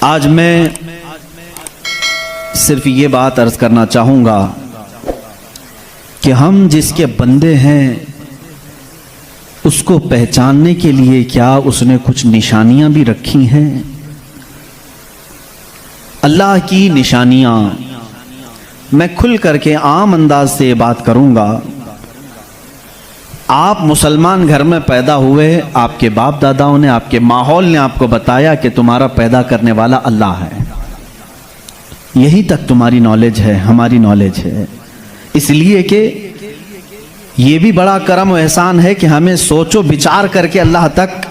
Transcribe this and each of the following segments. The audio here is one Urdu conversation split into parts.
آج میں صرف یہ بات عرض کرنا چاہوں گا کہ ہم جس کے بندے ہیں اس کو پہچاننے کے لیے کیا اس نے کچھ نشانیاں بھی رکھی ہیں؟ اللہ کی نشانیاں میں کھل کر کے عام انداز سے یہ بات کروں گا۔ آپ مسلمان گھر میں پیدا ہوئے، آپ کے باپ داداؤں نے، آپ کے ماحول نے آپ کو بتایا کہ تمہارا پیدا کرنے والا اللہ ہے، یہی تک تمہاری نالج ہے، ہماری نالج ہے۔ اس لیے کہ یہ بھی بڑا کرم و احسان ہے کہ ہمیں سوچ و بچار کر کے اللہ تک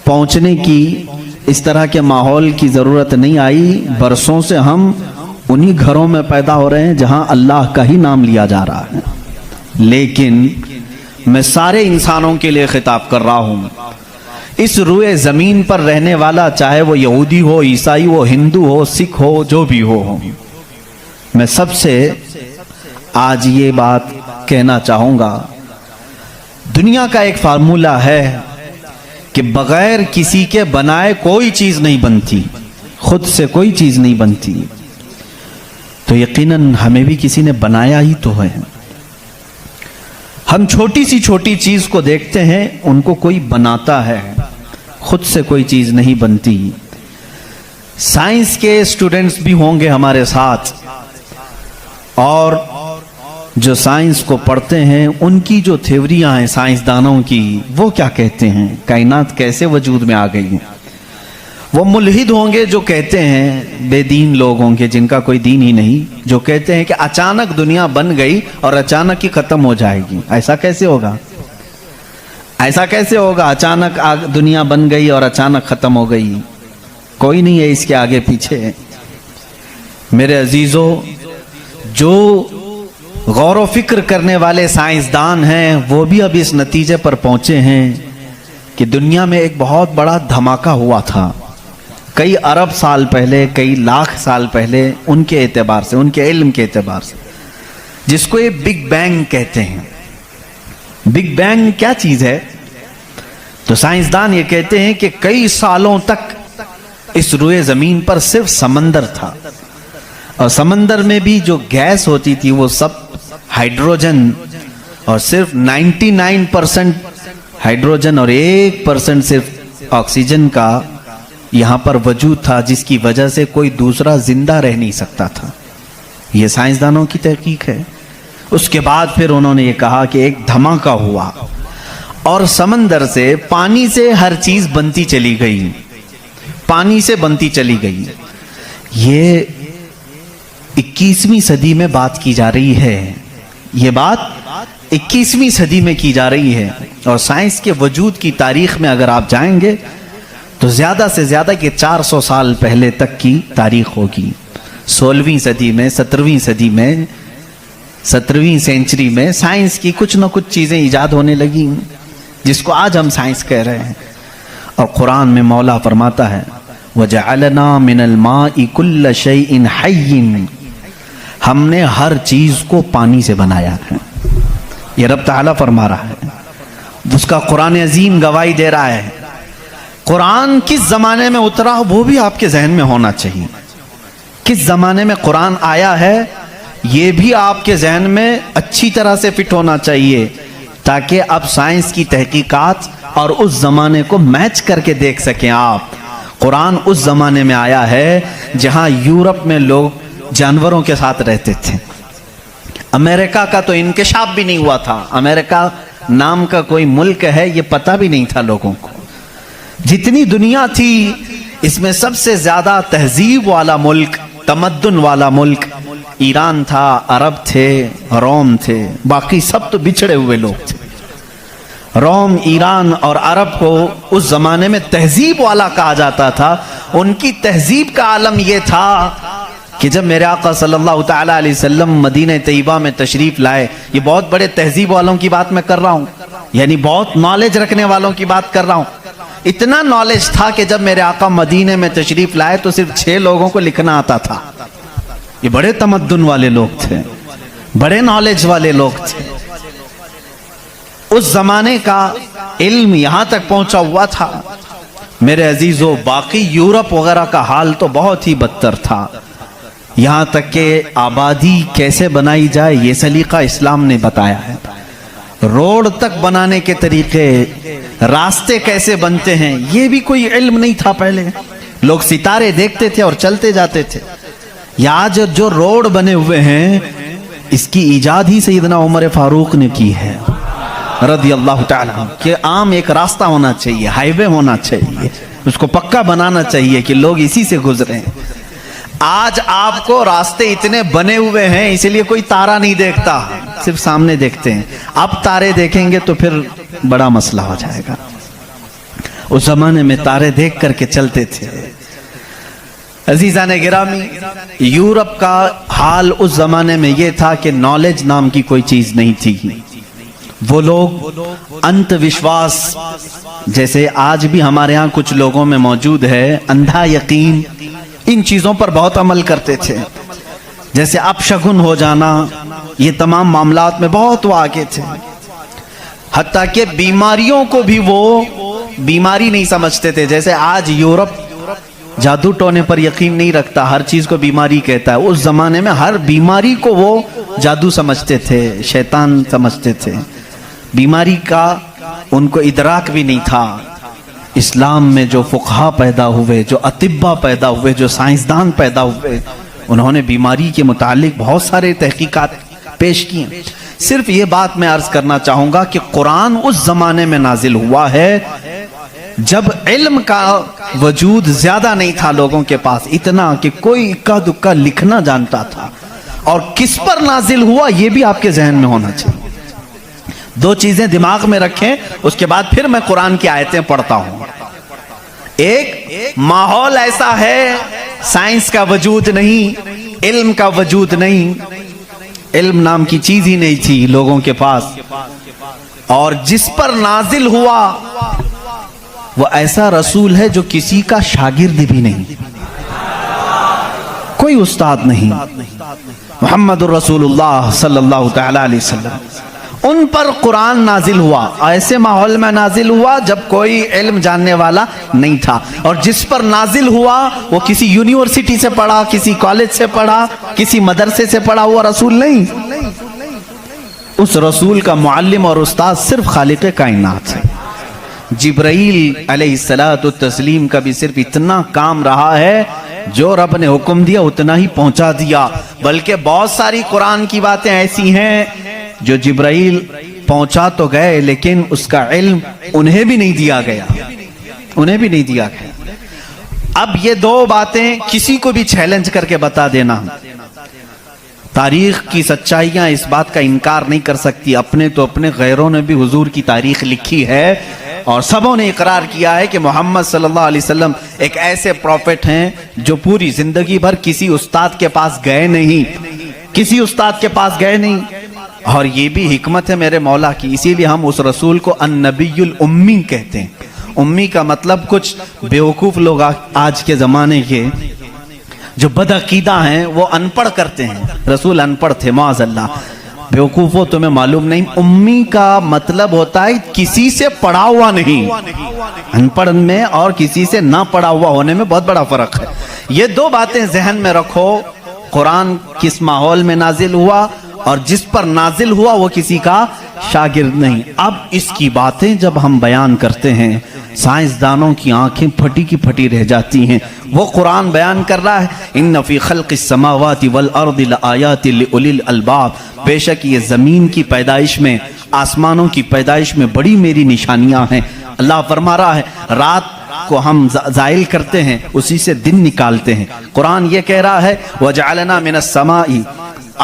پہنچنے کی اس طرح کے ماحول کی ضرورت نہیں آئی۔ برسوں سے ہم انہی گھروں میں پیدا ہو رہے ہیں جہاں اللہ کا ہی نام لیا جا رہا ہے۔ لیکن میں سارے انسانوں کے لیے خطاب کر رہا ہوں، اس روئے زمین پر رہنے والا، چاہے وہ یہودی ہو، عیسائی ہو، ہندو ہو، سکھ ہو، جو بھی ہو، میں سب سے آج یہ بات کہنا چاہوں گا۔ دنیا کا ایک فارمولہ ہے کہ بغیر کسی کے بنائے کوئی چیز نہیں بنتی، خود سے کوئی چیز نہیں بنتی، تو یقیناً ہمیں بھی کسی نے بنایا ہی تو ہے۔ ہم چھوٹی سی چھوٹی چیز کو دیکھتے ہیں، ان کو کوئی بناتا ہے، خود سے کوئی چیز نہیں بنتی۔ سائنس کے اسٹوڈنٹس بھی ہوں گے ہمارے ساتھ، اور جو سائنس کو پڑھتے ہیں ان کی جو تھیوریاں ہیں سائنسدانوں کی، وہ کیا کہتے ہیں، کائنات کیسے وجود میں آ گئی ہیں۔ وہ ملحد ہوں گے جو کہتے ہیں، بے دین لوگ ہوں گے جن کا کوئی دین ہی نہیں، جو کہتے ہیں کہ اچانک دنیا بن گئی اور اچانک ہی ختم ہو جائے گی۔ ایسا کیسے ہوگا؟ ایسا کیسے ہوگا؟ اچانک دنیا بن گئی اور اچانک ختم ہو گئی، کوئی نہیں ہے اس کے آگے پیچھے۔ میرے عزیزو، جو غور و فکر کرنے والے سائنسدان ہیں وہ بھی اب اس نتیجے پر پہنچے ہیں کہ دنیا میں ایک بہت بڑا دھماکہ ہوا تھا کئی ارب سال پہلے، کئی لاکھ سال پہلے، ان کے اعتبار سے، ان کے علم کے اعتبار سے، جس کو یہ بگ بینگ کہتے ہیں۔ بگ بینگ کیا چیز ہے؟ تو سائنسدان یہ کہتے ہیں کہ کئی سالوں تک اس روئے زمین پر صرف سمندر تھا، اور سمندر میں بھی جو گیس ہوتی تھی وہ سب ہائیڈروجن، اور صرف 99% ہائیڈروجن اور 1% صرف آکسیجن کا یہاں پر وجود تھا، جس کی وجہ سے کوئی دوسرا زندہ رہ نہیں سکتا تھا۔ یہ سائنسدانوں کی تحقیق ہے۔ اس کے بعد پھر انہوں نے یہ کہا کہ ایک دھماکہ ہوا اور سمندر سے، پانی سے ہر چیز بنتی چلی گئی، پانی سے بنتی چلی گئی۔ یہ 21ویں صدی میں بات کی جا رہی ہے، یہ بات 21ویں صدی میں کی جا رہی ہے، اور سائنس کے وجود کی تاریخ میں اگر آپ جائیں گے تو زیادہ سے زیادہ کہ 400 سال پہلے تک کی تاریخ ہوگی۔ 16ویں صدی میں، 17ویں صدی میں، 17ویں سینچری میں سائنس کی کچھ نہ کچھ چیزیں ایجاد ہونے لگیں جس کو آج ہم سائنس کہہ رہے ہیں۔ اور قرآن میں مولا فرماتا ہے وَجَعَلْنَا مِنَ الْمَاءِ كُلَّ شَيْءٍ حَيٍّ، ہم نے ہر چیز کو پانی سے بنایا ہے۔ یہ رب تعالیٰ فرما رہا ہے، اس کا قرآن عظیم گواہی دے رہا ہے۔ قرآن کس زمانے میں اترا وہ بھی آپ کے ذہن میں ہونا چاہیے، کس زمانے میں قرآن آیا ہے یہ بھی آپ کے ذہن میں اچھی طرح سے فٹ ہونا چاہیے، تاکہ اب سائنس کی تحقیقات اور اس زمانے کو میچ کر کے دیکھ سکیں آپ۔ قرآن اس زمانے میں آیا ہے جہاں یورپ میں لوگ جانوروں کے ساتھ رہتے تھے، امریکہ کا تو انکشاف بھی نہیں ہوا تھا، امریکہ نام کا کوئی ملک ہے یہ پتہ بھی نہیں تھا لوگوں کو۔ جتنی دنیا تھی اس میں سب سے زیادہ تہذیب والا ملک، تمدن والا ملک ایران تھا، عرب تھے، روم تھے، باقی سب تو بچھڑے ہوئے لوگ تھے۔ روم، ایران اور عرب کو اس زمانے میں تہذیب والا کہا جاتا تھا۔ ان کی تہذیب کا عالم یہ تھا کہ جب میرے آقا صلی اللہ تعالیٰ علیہ وسلم مدینہ طیبہ میں تشریف لائے، یہ بہت بڑے تہذیب والوں کی بات میں کر رہا ہوں، یعنی بہت نالج رکھنے والوں کی بات کر رہا ہوں۔ اتنا نالج تھا کہ جب میرے آقا مدینے میں تشریف لائے تو صرف 6 لوگوں کو لکھنا آتا تھا۔ یہ بڑے تمدن والے لوگ تھے، بڑے نالج والے لوگ تھے۔ اس زمانے کا علم یہاں تک پہنچا ہوا تھا میرے عزیزو باقی یورپ وغیرہ کا حال تو بہت ہی بدتر تھا، یہاں تک کہ آبادی کیسے بنائی جائے یہ سلیقہ اسلام نے بتایا ہے، روڈ تک بنانے کے طریقے، راستے کیسے بنتے ہیں یہ بھی کوئی علم نہیں تھا پہلے، لوگ ستارے دیکھتے تھے اور چلتے جاتے تھے۔ یا آج جو روڈ بنے ہوئے ہیں اس کی ایجاد ہی سیدنا عمر فاروق نے کی ہے رضی اللہ تعالیٰ عنہ، کہ عام ایک راستہ ہونا چاہیے، ہائی وے ہونا چاہیے، اس کو پکا بنانا چاہیے کہ لوگ اسی سے گزریں۔ آج آپ کو راستے اتنے بنے ہوئے ہیں اس لیے کوئی تارا نہیں دیکھتا، صرف سامنے دیکھتے ہیں، اب تارے دیکھیں گے تو پھر بڑا مسئلہ ہو جائے گا۔ اس زمانے میں تارے دیکھ کر کے چلتے تھے۔ عزیزان گرامی، یورپ کا حال اس زمانے میں یہ تھا کہ نالج نام کی کوئی چیز نہیں تھی، وہ لوگ انت وشواس، جیسے آج بھی ہمارے ہاں کچھ لوگوں میں موجود ہے، اندھا یقین، ان چیزوں پر بہت عمل کرتے تھے، جیسے اپشگن ہو جانا، یہ تمام معاملات میں بہت وہ آگے تھے، حتیٰ کہ بیماریوں کو بھی وہ بیماری نہیں سمجھتے تھے۔ جیسے آج یورپ جادو ٹونے پر یقین نہیں رکھتا، ہر چیز کو بیماری کہتا ہے، اس زمانے میں ہر بیماری کو وہ جادو سمجھتے تھے، شیطان سمجھتے تھے، بیماری کا ان کو ادراک بھی نہیں تھا۔ اسلام میں جو فقہا پیدا ہوئے، جو اطباء پیدا ہوئے، جو سائنسدان پیدا ہوئے، انہوں نے بیماری کے متعلق بہت سارے تحقیقات پیش کیے۔ صرف یہ بات میں عرض کرنا چاہوں گا کہ قرآن اس زمانے میں نازل ہوا ہے جب علم کا وجود زیادہ نہیں تھا لوگوں کے پاس، اتنا کہ کوئی اکا دکا لکھنا جانتا تھا، اور کس پر نازل ہوا یہ بھی آپ کے ذہن میں ہونا چاہیے۔ دو چیزیں دماغ میں رکھیں، اس کے بعد پھر میں قرآن کی آیتیں پڑھتا ہوں۔ ایک ماحول ایسا ہے، سائنس کا وجود نہیں، علم کا وجود نہیں، علم نام کی چیز ہی نہیں تھی لوگوں کے پاس، اور جس پر نازل ہوا وہ ایسا رسول ہے جو کسی کا شاگرد بھی نہیں، کوئی استاد نہیں، محمد الرسول اللہ صلی اللہ تعالی علیہ وسلم، ان پر قرآن نازل ہوا، ایسے ماحول میں نازل ہوا جب کوئی علم جاننے والا نہیں تھا، اور جس پر نازل ہوا وہ کسی یونیورسٹی سے پڑھا، کسی کالج سے پڑھا، کسی مدرسے سے پڑھا ہوا رسول نہیں، اس رسول کا معلم اور استاد صرف خالق کائنات ہے۔ جبرائیل علیہ السلام کا بھی صرف اتنا کام رہا ہے، جو رب نے حکم دیا اتنا ہی پہنچا دیا، بلکہ بہت ساری قرآن کی باتیں ایسی ہیں جو جبرائیل پہنچا تو گئے لیکن اس کا علم انہیں بھی نہیں دیا گیا، انہیں بھی نہیں دیا گیا۔ اب یہ دو باتیں کسی کو بھی چیلنج کر کے بتا دینا، تاریخ کی سچائیاں اس بات کا انکار نہیں کر سکتی، اپنے تو اپنے، غیروں نے بھی حضور کی تاریخ لکھی ہے، اور سبوں نے اقرار کیا ہے کہ محمد صلی اللہ علیہ وسلم ایک ایسے پروفٹ ہیں جو پوری زندگی بھر کسی استاد کے پاس گئے نہیں، کسی استاد کے پاس گئے نہیں، اور یہ بھی حکمت ہے میرے مولا کی، اسی لیے ہم اس رسول کو النبی الامی کہتے ہیں۔ امی کا مطلب کچھ بیوقوف لوگ آج کے زمانے کے جو بدعقیدہ ہیں وہ ان پڑھ کرتے ہیں، رسول ان پڑھ تھے، معاذ اللہ، بیوقوف ہو تمہیں معلوم نہیں، امی کا مطلب ہوتا ہے کسی سے پڑھا ہوا نہیں، ان پڑھ میں اور کسی سے نہ پڑھا ہوا ہونے میں بہت بڑا فرق ہے۔ یہ دو باتیں ذہن میں رکھو، قرآن کس ماحول میں نازل ہوا اور جس پر نازل ہوا وہ کسی کا شاگرد نہیں۔ اب اس کی باتیں جب ہم بیان کرتے ہیں سائنسدانوں کی آنکھیں پھٹی کی پھٹی رہ جاتی ہیں، وہ قرآن بیان کر رہا ہے ان فی خلق السماوات والارض لآیات لأولی الالباب، بے شک یہ زمین کی پیدائش میں، آسمانوں کی پیدائش میں بڑی میری نشانیاں ہیں۔ اللہ فرما رہا ہے رات کو ہم زائل کرتے ہیں، اسی سے دن نکالتے ہیں۔ قرآن یہ کہہ رہا ہے وَجَعَلْنَا مِنَ السَّمَاءِ،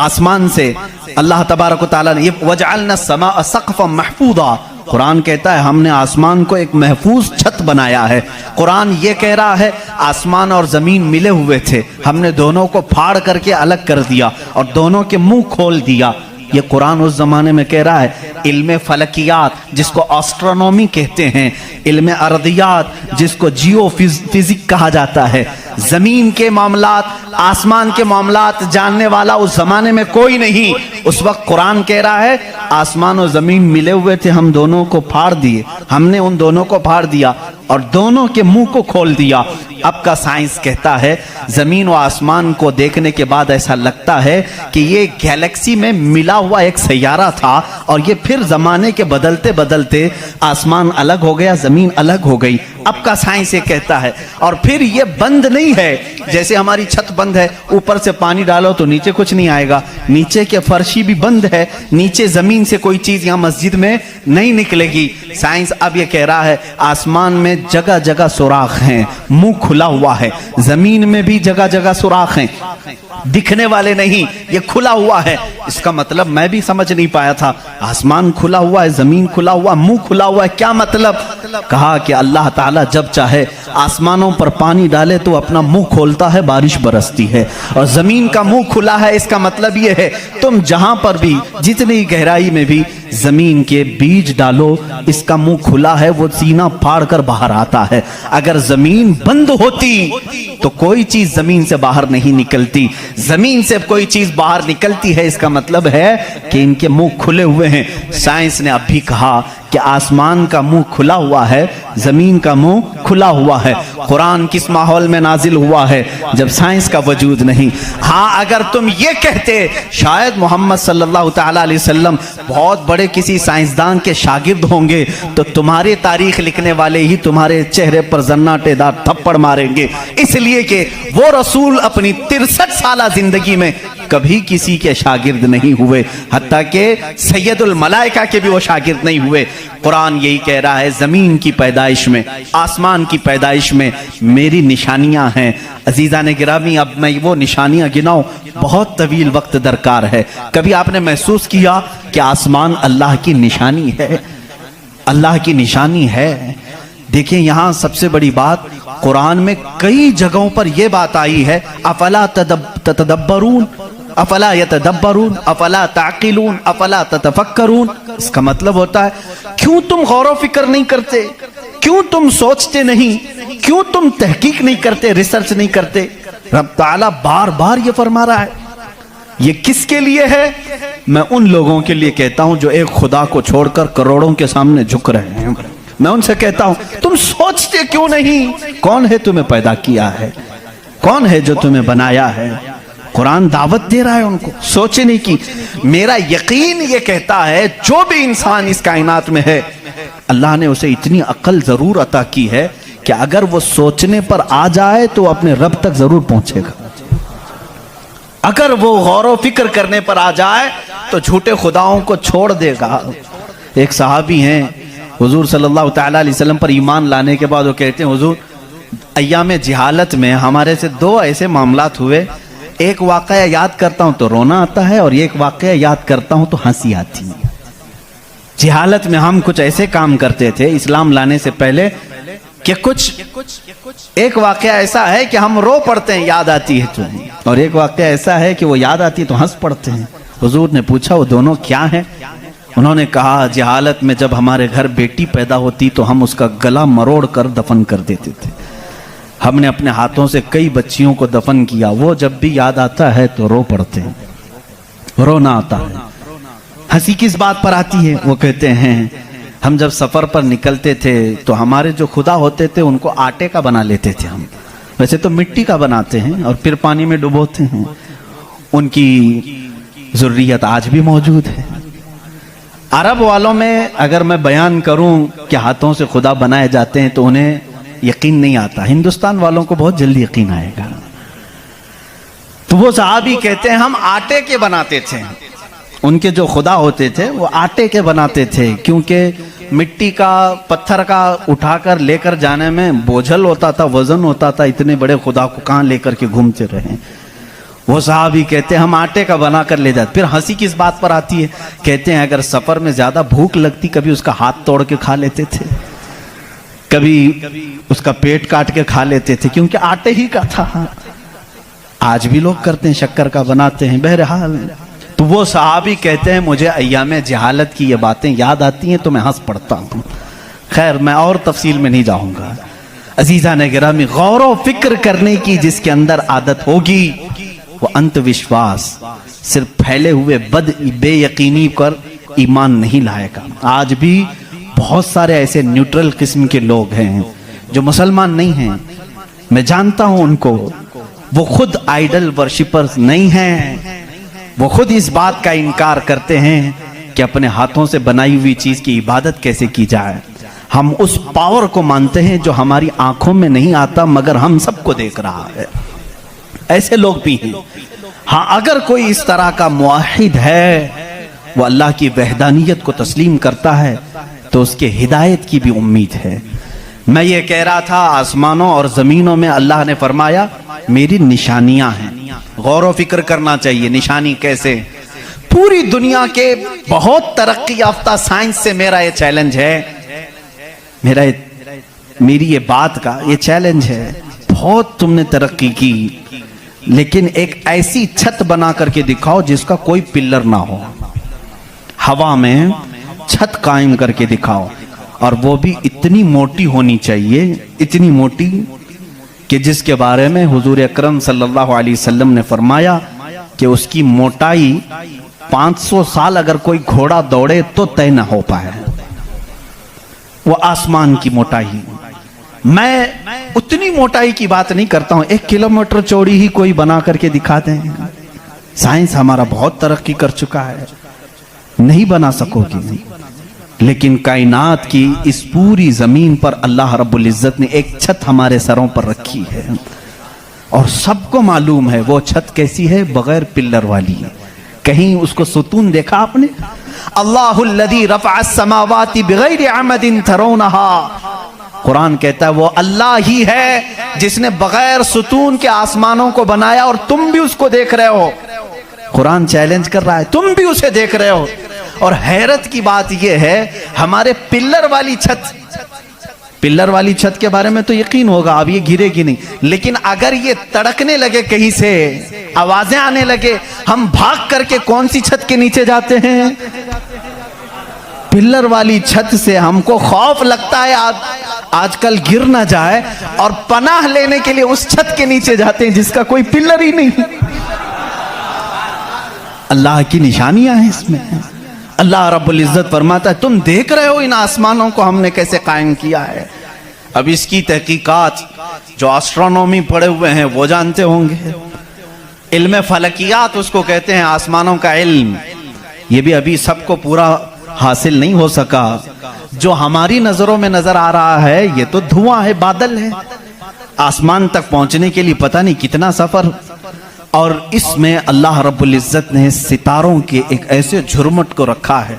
آسمان سے اللہ تبارک و تعالیٰ نے وَجَعَلْنَا السَّمَاءَ سَقْفًا مَحْفُوظًا، قرآن کہتا ہے ہم نے آسمان کو ایک محفوظ چھت بنایا ہے۔ قرآن یہ کہہ رہا ہے آسمان اور زمین ملے ہوئے تھے، ہم نے دونوں کو پھاڑ کر کے الگ کر دیا اور دونوں کے منہ کھول دیا۔ یہ قرآن اس زمانے میں کہہ رہا ہے علم فلکیات جس کو آسٹرونومی کہتے ہیں، علم ارضیات جس کو جیو فزک کہا جاتا ہے، زمین کے معاملات، آسمان کے معاملات جاننے والا اس زمانے میں کوئی نہیں۔ اس وقت قرآن کہہ رہا ہے آسمان و زمین ملے ہوئے تھے، ہم دونوں کو پھاڑ دیے، ہم نے ان دونوں کو پھاڑ دیا اور دونوں کے منہ کو کھول دیا۔ اب کا سائنس کہتا ہے زمین و آسمان کو دیکھنے کے بعد ایسا لگتا ہے کہ یہ گیلیکسی میں ملا ہوا ایک سیارہ تھا، اور یہ پھر زمانے کے بدلتے بدلتے آسمان الگ ہو گیا، زمین الگ ہو گئی۔ اب کا سائنس یہ کہتا ہے، اور پھر یہ بند نہیں ہے جیسے ہماری چھت بند ہے، اوپر سے پانی ڈالو تو نیچے کچھ نہیں آئے گا، نیچے کے فرشی بھی بند ہے، نیچے زمین سے کوئی چیز یہاں مسجد میں نہیں نکلے گی۔ سائنس اب یہ کہہ رہا ہے آسمان میں جگہ جگہ سوراخ ہیں، منہ کھلا ہوا ہے، زمین میں بھی جگہ جگہ سوراخ ہیں، دکھنے والے نہیں، یہ کھلا ہوا ہے۔ اس کا مطلب میں بھی سمجھ نہیں پایا تھا، آسمان کھلا ہوا ہے، زمین کھلا ہوا، منہ کھلا ہوا ہے، کیا مطلب؟ کہا کہ اللہ تعالیٰ جب چاہے آسمانوں پر پانی ڈالے تو اپنا منہ کھولتا ہے، بارش برستی ہے، اور زمین کا منہ کھلا ہے، اس کا مطلب یہ ہے تم جہاں پر بھی جتنی گہرائی میں بھی زمین کے بیج ڈالو، اس کا منہ کھلا ہے، وہ سینہ پھاڑ کر باہر آتا ہے۔ اگر زمین بند ہوتی تو کوئی چیز زمین سے باہر نہیں نکلتی، زمین سے کوئی چیز باہر نکلتی ہے، اس کا مطلب ہے کہ ان کے منہ کھلے ہوئے ہیں۔ سائنس نے اب بھی کہا کہ آسمان کا منہ کھلا ہوا ہے، زمین کا منہ کھلا ہوا ہے۔ قرآن کس ماحول میں نازل ہوا ہے؟ جب سائنس کا وجود نہیں۔ ہاں اگر تم یہ کہتے شاید محمد صلی اللہ تعالیٰ علیہ وسلم بہت بڑے کسی سائنسدان کے شاگرد ہوں گے تو تمہارے تاریخ لکھنے والے ہی تمہارے چہرے پر زناٹے دار تھپڑ ماریں گے، اس لیے کہ وہ رسول اپنی 63 سالہ زندگی میں کبھی کسی کے شاگرد نہیں ہوئے، حتیٰ کہ سید الملائکہ کے بھی وہ شاگرد نہیں ہوئے۔ قرآن یہی کہہ رہا ہے زمین کی پیدائش میں، آسمان کی پیدائش میں میری نشانیاں ہیں۔ عزیزان گرامی، اب میں وہ نشانیاں گناؤں بہت طویل وقت درکار ہے۔ کبھی آپ نے محسوس کیا کہ آسمان اللہ کی نشانی ہے؟ اللہ کی نشانی ہے۔ دیکھیں یہاں سب سے بڑی بات، قرآن میں کئی جگہوں پر یہ بات آئی ہے، افلا تتدبرون، افلا یتدبرون، افلا تعقلون، افلا تتفکرون۔ اس کا مطلب ہوتا ہے کیوں تم غور و فکر نہیں کرتے، کیوں تم سوچتے نہیں، کیوں تم تحقیق نہیں کرتے، ریسرچ نہیں کرتے؟ رب تعالیٰ بار بار یہ فرما رہا ہے۔ یہ کس کے لیے ہے؟ میں ان لوگوں کے لیے کہتا ہوں جو ایک خدا کو چھوڑ کر کروڑوں کے سامنے جھک رہے ہیں۔ میں ان سے کہتا ہوں تم سوچتے کیوں نہیں؟ کون ہے تمہیں پیدا کیا ہے؟ کون ہے جو تمہیں بنایا ہے؟ قرآن دعوت دے رہا ہے ان کو سوچنے کی۔ میرا یقین یہ کہتا ہے جو بھی انسان اس کائنات میں ہے، اللہ نے اسے اتنی عقل ضرور عطا کی ہے کہ اگر وہ سوچنے پر آ جائے تو اپنے رب تک ضرور پہنچے گا۔ اگر وہ غور و فکر کرنے پر آ جائے تو جھوٹے خداؤں کو چھوڑ دے گا۔ ایک صحابی ہیں، حضور صلی اللہ تعالیٰ علیہ وسلم پر ایمان لانے کے بعد وہ کہتے ہیں حضور ایام جہالت میں ہمارے سے 2 ایسے معاملات ہوئے، ایک واقعہ یاد کرتا ہوں تو رونا آتا ہے، اور ایک واقعہ یاد کرتا ہوں تو ہنسی آتی ہے۔ جہالت میں ہم کچھ ایسے کام کرتے تھے اسلام لانے سے پہلے کہ ایک واقعہ ایسا ہے کہ ہم رو پڑتے ہیں یاد آتی ہے تو، اور ایک واقعہ ایسا ہے کہ وہ یاد آتی ہے تو ہنس پڑتے ہیں۔ حضور نے پوچھا وہ دونوں کیا ہیں؟ انہوں نے کہا جہالت میں جب ہمارے گھر بیٹی پیدا ہوتی تو ہم اس کا گلا مروڑ کر دفن کر دیتے تھے۔ ہم نے اپنے ہاتھوں سے کئی بچیوں کو دفن کیا، وہ جب بھی یاد آتا ہے تو رو پڑتے ہیں، رونا آتا ہے۔ ہنسی کس بات پر آتی ہے؟ وہ کہتے ہیں ہم جب سفر پر نکلتے تھے تو ہمارے جو خدا ہوتے تھے ان کو آٹے کا بنا لیتے تھے، ہم ویسے تو مٹی کا بناتے ہیں اور پھر پانی میں ڈبوتے ہیں۔ ان کی ذریت آج بھی موجود ہے۔ عرب والوں میں اگر میں بیان کروں کہ ہاتھوں سے خدا بنائے جاتے ہیں تو انہیں یقین نہیں آتا، ہندوستان والوں کو بہت جلدی یقین آئے گا۔ تو وہ صحابی کہتے ہیں ہم آٹے کے بناتے تھے، ان کے جو خدا ہوتے تھے وہ آٹے کے بناتے تھے، کیونکہ مٹی کا پتھر کا اٹھا کر لے کر جانے میں بوجھل ہوتا تھا، وزن ہوتا تھا، اتنے بڑے خدا کو کہاں لے کر کے گھومتے رہے۔ وہ صحابی کہتے ہیں ہم آٹے کا بنا کر لے جاتے۔ پھر ہنسی کس بات پر آتی ہے؟ کہتے ہیں اگر سفر میں زیادہ بھوک لگتی کبھی اس کا ہاتھ توڑ کے کھا لیتے تھے، کبھی اس کا پیٹ کاٹ کے کھا لیتے تھے، کیونکہ آٹے ہی کا تھا۔ آج بھی لوگ کرتے ہیں، شکر کا بناتے ہیں۔ بہرحال تو وہ صحابی کہتے ہیں مجھے ایام جہالت کی یہ باتیں یاد آتی ہیں تو میں ہنس پڑتا ہوں۔ خیر میں اور تفصیل میں نہیں جاؤں گا۔ عزیزان گرامی، غور و فکر کرنے کی جس کے اندر عادت ہوگی وہ انت وشواس، صرف پھیلے ہوئے بے یقینی پر ایمان نہیں لائے گا۔ آج بھی بہت سارے ایسے نیوٹرل قسم کے لوگ ہیں جو مسلمان نہیں ہیں، میں جانتا ہوں ان کو، وہ خود آئیڈل ورشپرز نہیں ہیں، وہ خود اس بات کا انکار کرتے ہیں کہ اپنے ہاتھوں سے بنائی ہوئی چیز کی عبادت کیسے کی جائے۔ ہم اس پاور کو مانتے ہیں جو ہماری آنکھوں میں نہیں آتا مگر ہم سب کو دیکھ رہا ہے۔ ایسے لوگ بھی ہیں۔ ہاں، اگر کوئی اس طرح کا موحد ہے، وہ اللہ کی وحدانیت کو تسلیم کرتا ہے، تو اس کے ہدایت کی بھی امید ہے۔ میں یہ کہہ رہا تھا، آسمانوں اور زمینوں میں اللہ نے فرمایا میری نشانیاں ہیں۔ غور و فکر کرنا چاہیے، نشانی کیسے؟ پوری دنیا کے بہت ترقی یافتہ سائنس سے میرا یہ چیلنج ہے، میری یہ بات کا یہ چیلنج ہے، بہت تم نے ترقی کی، لیکن ایک ایسی چھت بنا کر کے دکھاؤ جس کا کوئی پلر نہ ہو، ہوا میں چھت قائم کر کے دکھاؤ، اور وہ بھی اتنی موٹی ہونی چاہیے، اتنی موٹی کہ جس کے بارے میں حضور اکرم صلی اللہ علیہ وسلم نے فرمایا کہ اس کی موٹائی 500 سال اگر کوئی گھوڑا دوڑے تو طے نہ ہو پائے، وہ آسمان کی موٹائی۔ میں اتنی موٹائی کی بات نہیں کرتا ہوں، 1 کلومیٹر چوڑی ہی کوئی بنا کر کے دکھا دیں، سائنس ہمارا بہت ترقی کر چکا ہے، نہیں بنا سکو گی، لیکن کائنات کی اس پوری زمین پر اللہ رب العزت نے ایک چھت ہمارے سروں پر رکھی ہے، اور سب کو معلوم ہے وہ چھت کیسی ہے، بغیر پلر والی۔ کہیں اس کو ستون دیکھا آپ نے؟ اللہ الذی رفع السماوات بغیر عمد ترونها، قرآن کہتا ہے وہ اللہ ہی ہے جس نے بغیر ستون کے آسمانوں کو بنایا، اور تم بھی اس کو دیکھ رہے ہو۔ قرآن چیلنج کر رہا ہے، تم بھی اسے دیکھ رہے ہو۔ اور حیرت کی بات یہ ہے، ہمارے پلر والی چھت کے بارے میں تو یقین ہوگا اب یہ گرے گی نہیں، لیکن اگر یہ تڑکنے لگے، کہیں سے آوازیں آنے لگے، ہم بھاگ کر کے کون سی چھت کے نیچے جاتے ہیں؟ پلر والی چھت سے ہم کو خوف لگتا ہے آج کل گر نہ جائے، اور پناہ لینے کے لیے اس چھت کے نیچے جاتے ہیں جس کا کوئی پلر ہی نہیں۔ اللہ کی نشانیاں ہیں اس میں۔ اللہ رب العزت فرماتا ہے تم دیکھ رہے ہو ان آسمانوں کو ہم نے کیسے قائم کیا ہے۔ اب اس کی تحقیقات جو آسٹرونومی پڑھے ہوئے ہیں وہ جانتے ہوں گے، علم فلکیات اس کو کہتے ہیں، آسمانوں کا علم، یہ بھی ابھی سب کو پورا حاصل نہیں ہو سکا۔ جو ہماری نظروں میں نظر آ رہا ہے یہ تو دھواں ہے، بادل ہے، آسمان تک پہنچنے کے لیے پتہ نہیں کتنا سفر، اور اس میں اللہ رب العزت نے ستاروں کے ایک ایسے جھرمٹ کو رکھا ہے۔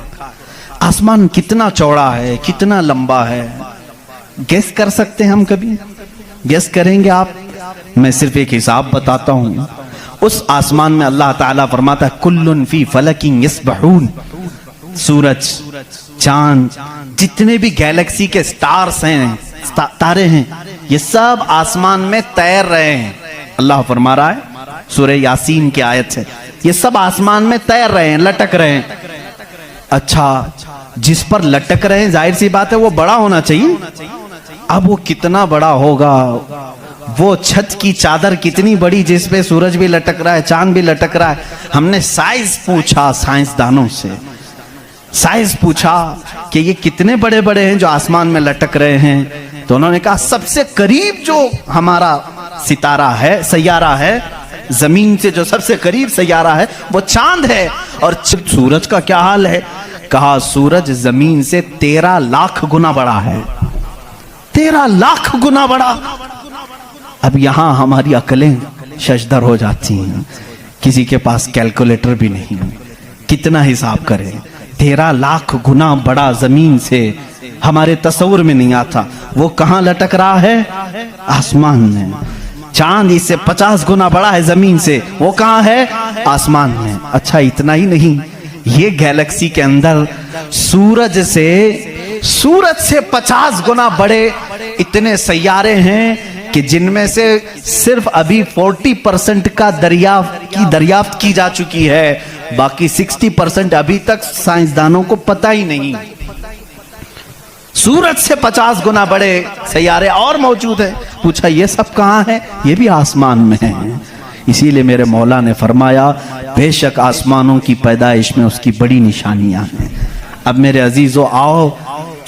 آسمان کتنا چوڑا ہے، کتنا لمبا ہے، گیس کر سکتے ہیں ہم؟ کبھی گیس کریں گے آپ؟ میں صرف ایک حساب بتاتا ہوں۔ اس آسمان میں اللہ تعالیٰ فرماتا ہے کلن فی فلک یسبحون، سورج، چاند، جتنے بھی گیلیکسی کے سٹارز ہیں، تارے ہیں، یہ سب آسمان میں تیر رہے ہیں۔ اللہ فرما رہا ہے سورہ یاسین کی آیت ہے، یہ سب آسمان میں تیر رہے ہیں، لٹک رہے ہیں۔ اچھا، جس پر لٹک رہے ہیں ظاہر سی بات ہے وہ بڑا ہونا چاہیے۔ اب وہ کتنا بڑا ہوگا؟ وہ چھت کی چادر کتنی بڑی جس پہ سورج بھی لٹک رہا ہے، چاند بھی لٹک رہا ہے۔ ہم نے سائز پوچھا سائنسدانوں سے، سائز پوچھا کہ یہ کتنے بڑے بڑے ہیں جو آسمان میں لٹک رہے ہیں، تو انہوں نے کہا سب سے قریب جو ہمارا ستارہ ہے، سیارہ ہے، زمین سے جو سب سے قریب سیارہ ہے وہ چاند ہے۔ اور سورج کا کیا حال ہے؟ کہا سورج زمین سے 13 لاکھ گنا بڑا ہے، 13 لاکھ گنا بڑا۔ اب یہاں ہماری عقلیں ششدر ہو جاتی ہیں، کسی کے پاس کیلکولیٹر بھی نہیں، کتنا حساب کرے؟ 13 لاکھ گنا بڑا زمین سے، ہمارے تصور میں نہیں آتا۔ وہ کہاں لٹک رہا ہے؟ آسمان میں۔ چاند اس سے 50 گنا بڑا ہے زمین سے، وہ کہاں ہے؟ آسمان میں۔ اچھا، اتنا ہی نہیں، یہ گیلیکسی کے اندر سورج سے 50 گنا بڑے اتنے سیارے ہیں کہ جن میں سے صرف ابھی 40% کا دریافت کی جا چکی ہے، باقی 60% ابھی تک سائنسدانوں کو پتہ ہی نہیں۔ سورج سے 50 گنا بڑے سیارے اور موجود ہیں۔ پوچھا یہ سب کہاں ہے؟ یہ بھی آسمان میں ہیں۔ اسی لیے میرے مولا نے فرمایا بے شک آسمانوں کی پیدائش میں اس کی بڑی نشانیاں ہیں۔ اب میرے عزیزو آؤ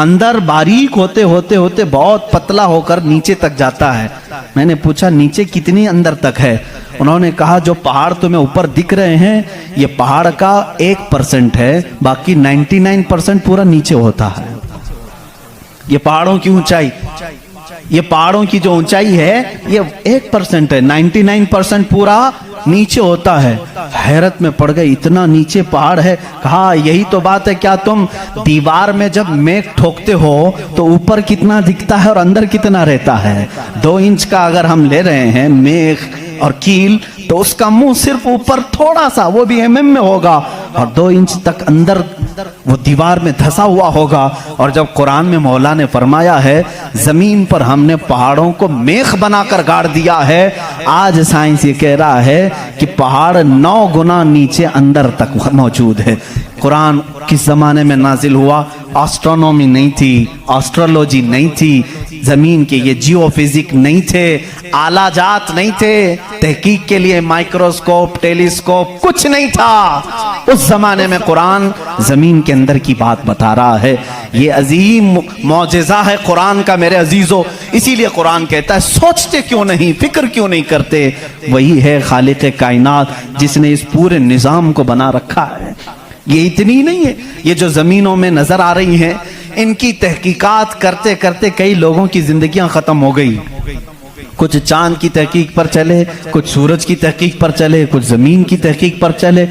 اندر باریک ہوتے ہوتے ہوتے بہت پتلا ہو کر نیچے تک جاتا ہے۔ میں نے پوچھا نیچے کتنی اندر تک ہے؟ انہوں نے کہا جو پہاڑ تمہیں اوپر دکھ رہے ہیں یہ پہاڑ کا 1% ہے، باقی 99% پورا نیچے ہوتا ہے۔ یہ پہاڑوں کی اونچائی، یہ پہاڑوں کی جو اونچائی ہے یہ 1% ہے، 99% پورا نیچے ہوتا ہے۔ حیرت میں پڑ گئی، اتنا نیچے پہاڑ ہے؟ کہا یہی تو بات ہے، کیا تم دیوار میں جب میخ ٹھوکتے ہو تو اوپر کتنا دکھتا ہے اور اندر کتنا رہتا ہے؟ 2 انچ کا اگر ہم لے رہے ہیں میخ اور کیل تو اس کا منہ صرف اوپر تھوڑا سا، وہ بھی mm میں ہوگا، اور 2 انچ تک اندر وہ دیوار میں دھسا ہوا ہوگا۔ اور جب قرآن میں مولا نے فرمایا ہے زمین پر ہم نے پہاڑوں کو میخ بنا کر گاڑ دیا ہے، آج سائنس یہ کہہ رہا ہے کہ پہاڑ 9 گنا نیچے اندر تک موجود ہے۔ قرآن کس زمانے میں نازل ہوا؟ آسٹرونومی نہیں تھی، آسٹرولوجی نہیں تھی، زمین کے یہ جیو فزک نہیں تھے، آلہ جات نہیں تھے، تحقیق کے لیے مائکروسکوپ ٹیلیسکوپ کچھ نہیں تھا۔ اس زمانے میں قرآن زمین کے اندر کی بات بتا رہا ہے۔ یہ عظیم معجزہ ہے قرآن کا میرے عزیزو، اسی لیے قرآن کہتا ہے سوچتے کیوں نہیں، فکر کیوں نہیں کرتے؟ وہی ہے خالق کائنات جس نے اس پورے نظام کو بنا رکھا ہے۔ یہ اتنی نہیں ہے، یہ جو زمینوں میں نظر آ رہی ہیں ان کی تحقیقات کرتے کرتے کئی لوگوں کی زندگیاں ختم ہو گئی۔ کچھ چاند کی تحقیق پر چلے، کچھ سورج کی تحقیق پر چلے، کچھ زمین کی تحقیق پر چلے۔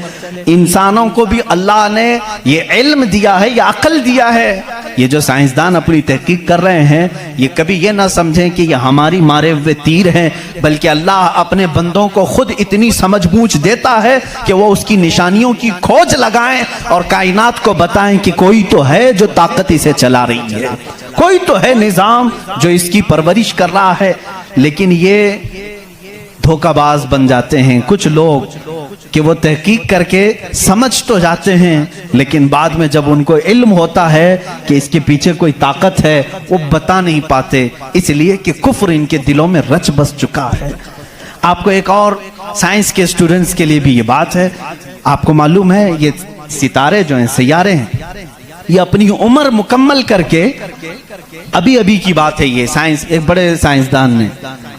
انسانوں کو بھی اللہ نے یہ علم دیا ہے، یہ عقل دیا ہے۔ یہ جو سائنسدان اپنی تحقیق کر رہے ہیں یہ کبھی یہ نہ سمجھیں کہ یہ ہماری مارے ہوئے تیر ہیں، بلکہ اللہ اپنے بندوں کو خود اتنی سمجھ بوجھ دیتا ہے کہ وہ اس کی نشانیوں کی کھوج لگائیں اور کائنات کو بتائیں کہ کوئی تو ہے جو طاقت اسے چلا رہی ہے، کوئی تو ہے نظام جو اس کی پرورش کر رہا ہے۔ لیکن یہ دھوکہ باز بن جاتے ہیں کچھ لوگ کہ وہ تحقیق کر کے سمجھ تو جاتے ہیں لیکن بعد میں جب ان کو علم ہوتا ہے کہ اس کے پیچھے کوئی طاقت ہے وہ بتا نہیں پاتے، اس لیے کہ کفر ان کے دلوں میں رچ بس چکا ہے۔ آپ کو ایک اور سائنس کے اسٹوڈنٹس کے لیے بھی یہ بات ہے، آپ کو معلوم ہے یہ ستارے جو ہیں، سیارے ہیں، یہ اپنی عمر مکمل کر کے ابھی کی بات ہے، یہ سائنس ایک بڑے سائنسدان نے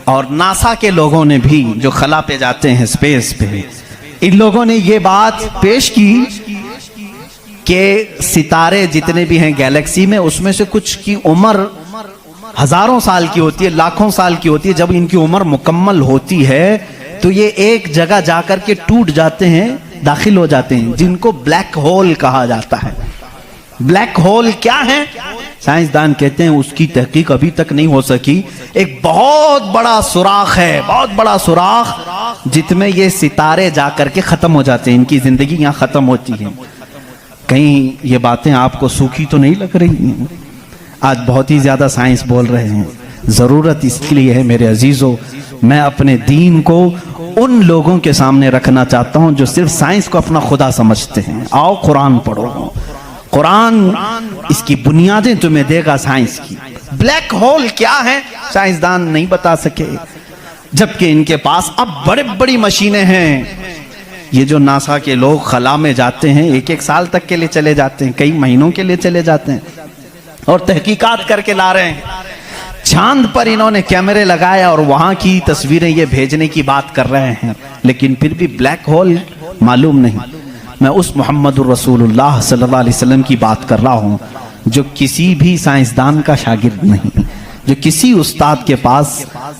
اور ناسا کے لوگوں نے بھی جو خلا پہ جاتے ہیں اسپیس پہ، ان لوگوں نے یہ بات پیش کی کہ ستارے جتنے بھی ہیں گیلیکسی میں اس میں سے کچھ کی عمر ہزاروں سال کی ہوتی ہے، لاکھوں سال کی ہوتی ہے۔ جب ان کی عمر مکمل ہوتی ہے تو یہ ایک جگہ جا کر کے ٹوٹ جاتے ہیں، داخل ہو جاتے ہیں، جن کو بلیک ہول کہا جاتا ہے۔ بلیک ہول کیا ہے؟ سائنسدان کہتے ہیں اس کی تحقیق ابھی تک نہیں ہو سکی، ایک بہت بڑا سوراخ ہے، بہت بڑا سوراخ جس میں یہ ستارے جا کر کے ختم ہو جاتے ہیں، ان کی زندگی یہاں ختم ہوتی ہے۔ کہیں یہ باتیں آپ کو سوکھی تو نہیں لگ رہی ہیں؟ آج بہت ہی زیادہ سائنس بول رہے ہیں، ضرورت اس کے لیے ہے میرے عزیزو، میں اپنے دین کو ان لوگوں کے سامنے رکھنا چاہتا ہوں جو صرف سائنس کو اپنا خدا سمجھتے ہیں۔ آؤ قرآن پڑھو، قرآن اس کی بنیادیں تمہیں دے گا سائنس کی۔ بلیک ہول کیا ہے سائنسدان نہیں بتا سکے، جبکہ ان کے پاس اب بڑی مشینیں ہیں۔ یہ جو ناسا کے لوگ خلا میں جاتے ہیں 1 سال تک کے لیے چلے جاتے ہیں، کئی مہینوں کے لیے چلے جاتے ہیں اور تحقیقات کر کے لا رہے ہیں۔ چاند پر انہوں نے کیمرے لگایا اور وہاں کی تصویریں یہ بھیجنے کی بات کر رہے ہیں، لیکن پھر بھی بلیک ہول معلوم نہیں۔ میں اس محمد الرسول اللہ صلی اللہ علیہ وسلم کی بات کر رہا ہوں جو کسی بھی سائنسدان کا شاگرد نہیں، جو کسی استاد کے پاس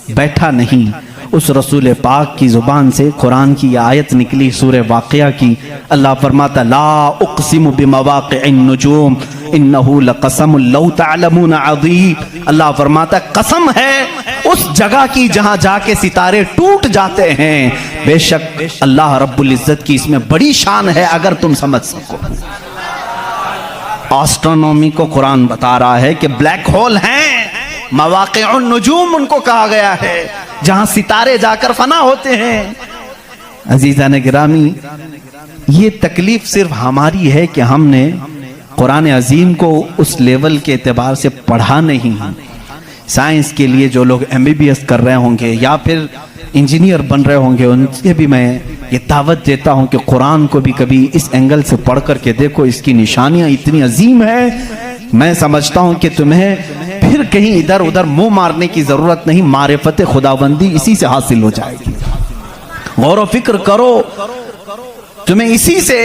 بیٹھا نہیں، اس رسول پاک کی زبان سے قرآن کی آیت نکلی سورہ واقعہ کی۔ اللہ فرماتا لا اقسم بمواقع النجوم انہو لقسم لو تعلمون عظیم، اللہ فرماتا قسم ہے اس جگہ کی جہاں جا کے ستارے ٹوٹ جاتے ہیں، بے شک اللہ رب العزت کی اس میں بڑی شان ہے اگر تم سمجھ سکو۔ آسٹرونومی کو قرآن بتا رہا ہے کہ بلیک ہول ہیں، مواقع النجوم ان کو کہا گیا ہے جہاں ستارے جا کر فنا ہوتے ہیں۔ عزیزان گرامی، یہ تکلیف صرف ہماری ہے کہ ہم نے قرآن عظیم کو اس لیول کے اعتبار سے پڑھا نہیں۔ سائنس کے لیے جو لوگ MBBS کر رہے ہوں گے یا پھر انجینئر بن رہے ہوں گے ان سے بھی میں یہ دعوت دیتا ہوں کہ قرآن کو بھی کبھی اس اینگل سے پڑھ کر کے دیکھو، اس کی نشانیاں اتنی عظیم ہیں میں سمجھتا ہوں کہ تمہیں پھر کہیں ادھر ادھر منہ مارنے کی ضرورت نہیں، معرفت خداوندی اسی سے حاصل ہو جائے گی۔ غور و فکر کرو، تمہیں اسی سے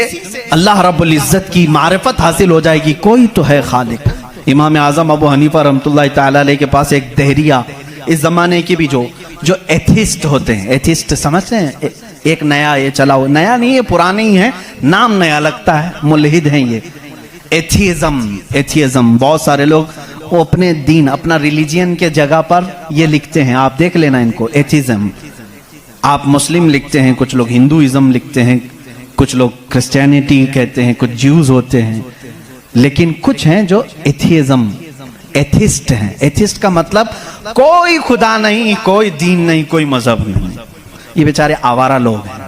اللہ رب العزت کی معرفت حاصل ہو جائے گی، کوئی تو ہے خالق۔ امام اعظم ابو حنیفہ رحمۃ اللہ تعالی علیہ کے پاس ایک دہریہ، اس زمانے کے بھی جو ایتھسٹ ہوتے ہیں، ایتھسٹ سمجھتے ہیں، ایک نیا یہ چلا ہوا، نیا نہیں ہے پرانے ہی ہے، نام نیا لگتا ہے، ملحد ہیں یہ، ایتھیزم۔ بہت سارے لوگ وہ اپنے دین، اپنا ریلیجین کے جگہ پر یہ لکھتے ہیں، آپ دیکھ لینا ان کو، ایتھیزم۔ آپ مسلم لکھتے ہیں، کچھ لوگ ہندوازم لکھتے ہیں، کچھ لوگ کرسچینٹی کہتے ہیں، کچھ جیوز ہوتے ہیں، لیکن کچھ ہیں جو ایتھیزم، ایتھسٹ ہیں۔ ایتھسٹ کا مطلب کوئی خدا نہیں، کوئی دین نہیں، کوئی مذہب نہیں۔ یہ بیچارے آوارہ لوگ ہیں،